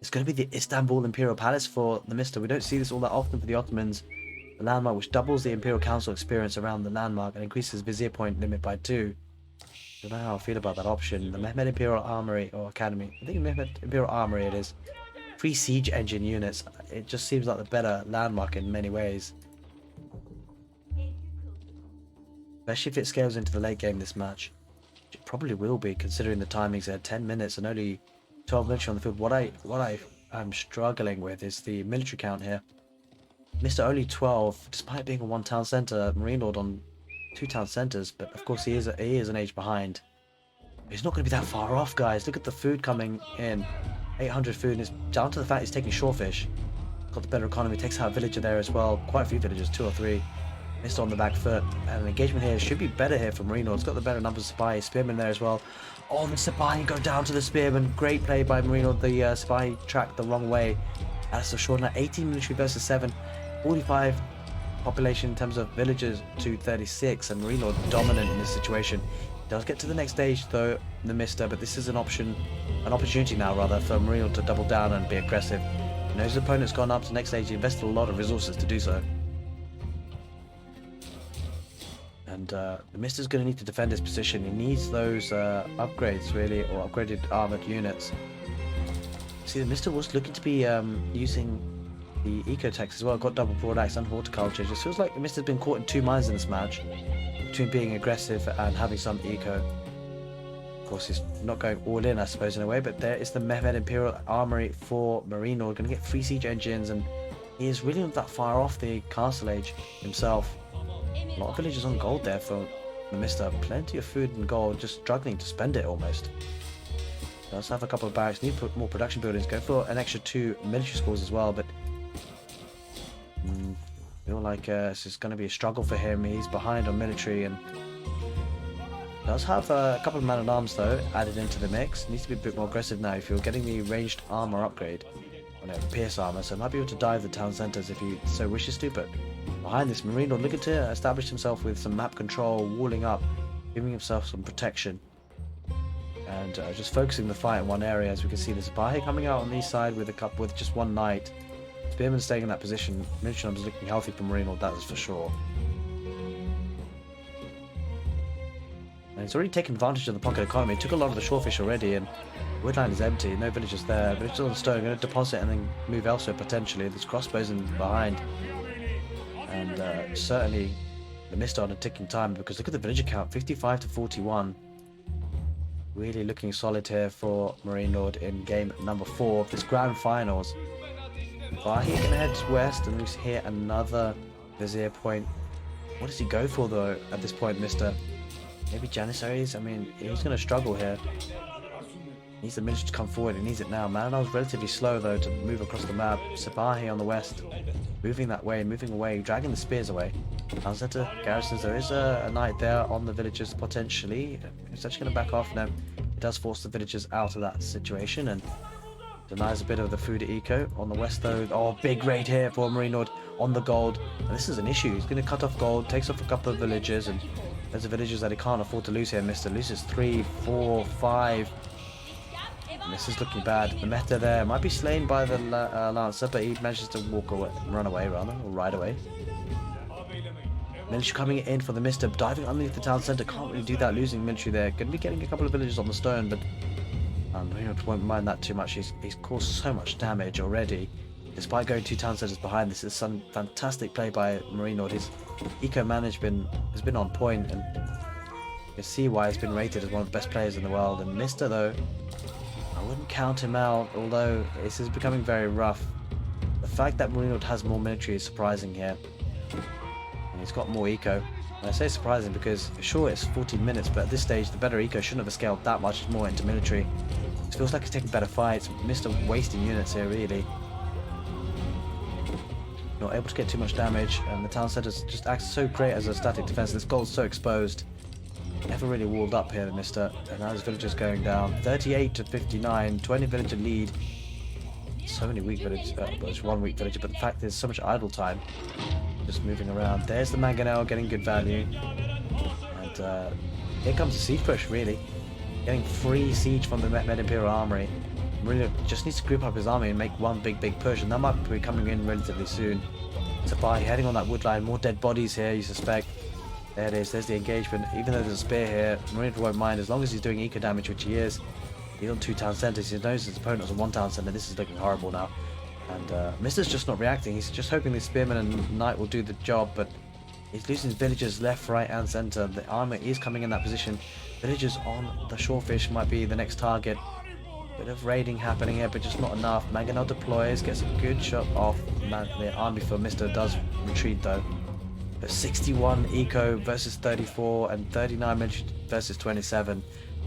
It's going to be the Istanbul Imperial Palace for the Mister. We don't see this all that often for the Ottomans. The landmark, which doubles the Imperial Council experience around the landmark and increases Vizier point limit by 2. Don't know how I feel about that option. The Mehmed Imperial Armory or Academy. I think Mehmed Imperial Armory it is. Free siege engine units. It just seems like the better landmark in many ways. Especially if it scales into the late game this match. It probably will be, considering the timings there. 10 minutes and only 12 military on the field. What I am struggling with is the military count here. Mister only 12, despite being a 1 town centre. Marine Lord on 2 town centres, but of course he is an age behind. He's not going to be that far off, guys. Look at the food coming in. 800 food, and it's down to the fact he's taking shorefish. Got the better economy, takes out a villager there as well. Quite a few villagers, 2 or 3. Missed on the back foot, and an engagement here should be better here for Marine Lord. It's got the better numbers of Spy. Spearman there as well. Oh, the Spy go down to the Spearman. Great play by Marine Lord. The Spy tracked the wrong way. That's the short. Now 18 military versus 7. 45 population in terms of villagers to 36, and Marine Lord dominant in this situation. He does get to the next stage though, the Mister, but this is an opportunity now rather for Marine Lord to double down and be aggressive. You know, his opponent's gone up to the next stage. He invested a lot of resources to do so. And the Mister's going to need to defend his position. He needs those upgrades really, or upgraded armored units. See, the Mister was looking to be using the eco-tex as well. Got double broad axe and horticulture. It just feels like the Mister's been caught in 2 minds in this match, between being aggressive and having some eco. Of course, he's not going all in, I suppose, in a way, but there is the Mehmed Imperial Armory for Marine Lord. Going to get 3 siege engines, and he is really not that far off the castle age himself. A lot of villagers on gold there for the Mister. Plenty of food and gold, just struggling to spend it almost. Does have a couple of barracks, need to put more production buildings, go for an extra 2 military schools as well, but feel like this is going to be a struggle for him. He's behind on military and does have a couple of man-at-arms though added into the mix. Needs to be a bit more aggressive now if you're getting the ranged armor upgrade. Well, no, pierce armor, so might be able to dive the town centers if he so wishes to, but behind this Marine Lord looking to establish himself with some map control, walling up, giving himself some protection, and just focusing the fight in one area. As we can see, there's a Bahi coming out on the east side with just 1 knight. Spearman staying in that position. Military numbers looking healthy for Marine Lord, that is for sure. And he's already taken advantage of the pocket economy. He took a lot of the shorefish already, and woodland is empty. No villagers there. Villagers on the stone, going to deposit and then move elsewhere potentially. There's crossbows in behind, and certainly the Mister on a ticking time, because look at the villager count, 55 to 41. Really looking solid here for Marine Lord in game number 4 of this grand finals. Bahi can head west, and we hear another Vizier point. What does he go for though at this point, Mister? Maybe Janissaries. I mean, he's going to struggle here. Needs the military to come forward. He needs it now. Marinel's relatively slow though to move across the map. Sabahi on the west, moving that way, moving away, dragging the spears away. Alzetta garrisons. There is a knight there on the villagers potentially. He's actually going to back off now. It does force the villagers out of that situation and denies a bit of the food eco. On the west though, oh, big raid here for Marino on the gold. And this is an issue. He's going to cut off gold, takes off a couple of villagers, and there's the villagers that he can't afford to lose here. Mr. loses 3, 4, 5. And this is looking bad. The meta there might be slain by the Lancer, but he manages to walk away, run away rather, or ride away. Military coming in for the Mr. Diving underneath the town centre. Can't really do that, losing military there. Going to be getting a couple of villagers on the stone, but won't mind that too much. He's caused so much damage already. Despite going 2 town centres behind, this is some fantastic play by Marino. His eco management has been on point, and you can see why he's been rated as one of the best players in the world. And Mr. though, I wouldn't count him out, although this is becoming very rough. The fact that Marino has more military is surprising here. And he's got more eco. And I say surprising because, sure, it's 14 minutes, but at this stage, the better eco shouldn't have scaled that much more into military. It feels like he's taking better fights. Mr. wasting units here, really. Not able to get too much damage, and the town centre just acts so great as a static defense. This gold's so exposed. Never really walled up here, Mr. And now his villagers going down. 38 to 59, 20 villager lead. So many weak villagers, but it's 1 weak villager, but the fact is so much idle time. Just moving around. There's the Mangonel getting good value. And here comes the siege push, really. Getting free siege from the Mehmed Imperial Armory. Marino just needs to group up his army and make one big push, and that might be coming in relatively soon. Sabai heading on that wood line. More dead bodies here, you suspect. There it is, there's the engagement. Even though there's a spear here, Marino won't mind as long as he's doing eco damage, which he is. He's on 2 town centres, he knows his opponent's on 1 town centre. This is looking horrible now. And Mr's just not reacting, he's just hoping the spearman and knight will do the job, but he's losing his villagers left, right and centre. The armour is coming in that position. Villagers on the shorefish might be the next target. Bit of raiding happening here, but just not enough. Mangonel deploys, gets a good shot off. The army for Mr. does retreat though. But 61 eco versus 34 and 39 military versus 27.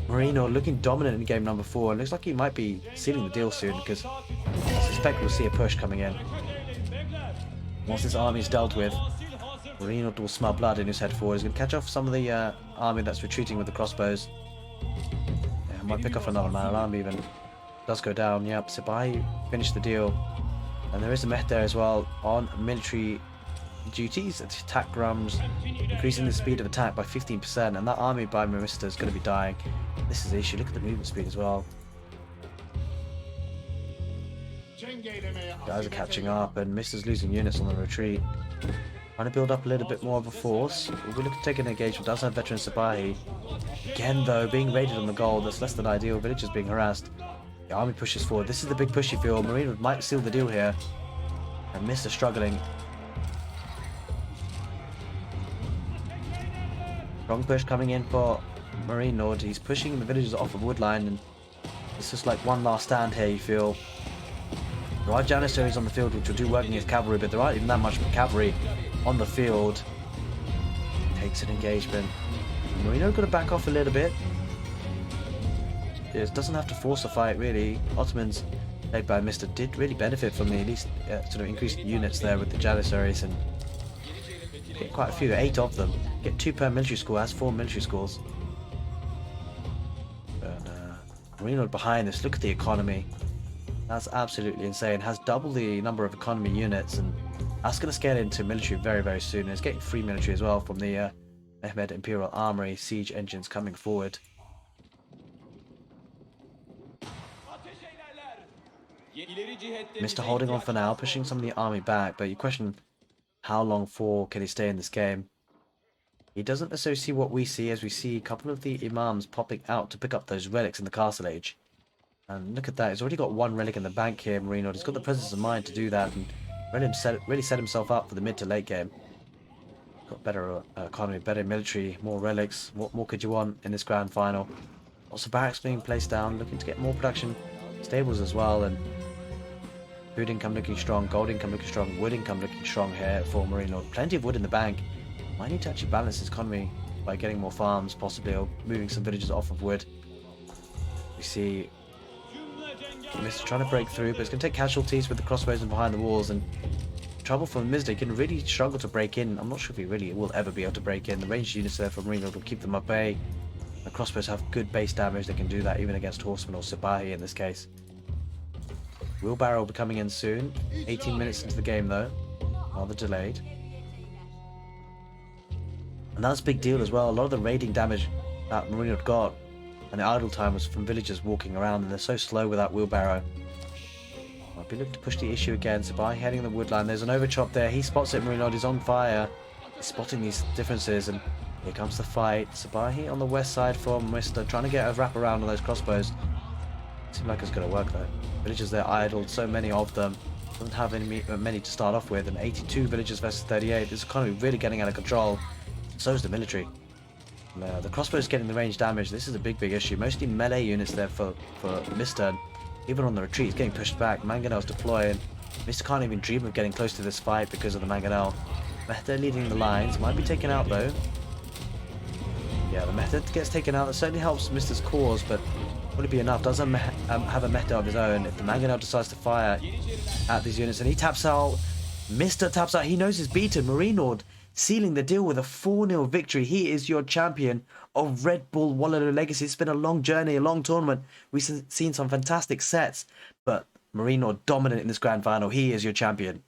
Marino looking dominant in game number 4. It looks like he might be sealing the deal soon, because I suspect we'll see a push coming in. Once this army is dealt with, Marino will smell blood in his head forward. He's going to catch off some of the army that's retreating with the crossbows. Yeah, might pick off another man army even. Does go down, yep. Sabai finished the deal. And there is a Meh there as well on military duties, attack drums, increasing the speed of attack by 15%, and that army by Marista is going to be dying. This is the issue. Look at the movement speed as well. Guys are catching up, and Mister's losing units on the retreat. Trying to build up a little bit more of a force. We're looking to take an engagement. Does have veteran Sabahi. Again, though, being raided on the gold, that's less than ideal. Villagers being harassed. The army pushes forward. This is the big push you feel. Marino might seal the deal here. And Mister struggling. Strong push coming in for Marino. He's pushing the villagers off the wood line, and it's just like one last stand here, you feel. There are Janissaries on the field which will do work against cavalry, but there aren't even that much cavalry on the field. Takes an engagement. Marino got to back off a little bit. It doesn't have to force a fight, really. Ottomans, led by Mr. did really benefit from the at least sort of increased units there with the Janissaries, and get quite a few, 8 of them. Get 2 per military school, has 4 military schools. But Marino behind this, look at the economy. That's absolutely insane. Has double the number of economy units, and that's going to scale into military very, very soon. And it's getting free military as well from the Mehmed Imperial Armory siege engines coming forward. Mr. holding on for now, pushing some of the army back, but you question how long for can he stay in this game. He doesn't necessarily see what we see, as we see a couple of the imams popping out to pick up those relics in the castle age. And look at that, he's already got 1 relic in the bank here, Marino. He's got the presence of mind to do that, and really set himself up for the mid to late game. Got better economy, better military, more relics. What more could you want in this grand final? Also barracks being placed down, looking to get more production. Stables as well, and food income looking strong, gold income looking strong, wood income looking strong here for Marino. Plenty of wood in the bank. Might need to actually balance his economy by getting more farms, possibly, or moving some villages off of wood. We see Mr. trying to break through, but it's going to take casualties with the crossbows and behind the walls, and trouble for Mr. He can really struggle to break in. I'm not sure if he really will ever be able to break in. The ranged units there from Marine Lord will keep them at bay. The crossbows have good base damage. They can do that even against horsemen or Sipahi in this case. Wheelbarrow will be coming in soon. 18 minutes into the game though. Rather delayed. And that's a big deal as well. A lot of the raiding damage that Marine Lord got and the idle time was from villagers walking around, and they're so slow without wheelbarrow. I'll be looking to push the issue again. Sipahi heading the woodline. There's an overchop there. He spots it. Marine Lord is on fire. He's spotting these differences, and here comes the fight. Sipahi on the west side from Mr. trying to get a wrap around on those crossbows. Seems like it's going to work though. Villagers there idled, so many of them. Doesn't have many to start off with, and 82 villagers versus 38. This economy really getting out of control. So is the military. The crossbows getting the range damage. This is a big issue. Mostly melee units there for Mr. Even on the retreat, he's getting pushed back. Mangonel's deploying. Mr. can't even dream of getting close to this fight because of the Mangonel. Mehta leading the lines. Might be taken out though. Yeah, the Mehta gets taken out. That certainly helps Mr.'s cause, but would it be enough? Does have a Mehta of his own. If the Mangonel decides to fire at these units, and he taps out. Mr. taps out. He knows he's beaten. Marine Lord sealing the deal with a 4-0 victory. He is your champion of Red Bull Wololo Legacy. It's been a long journey, a long tournament. We've seen some fantastic sets, but Marine Lord dominant in this grand final. He is your champion.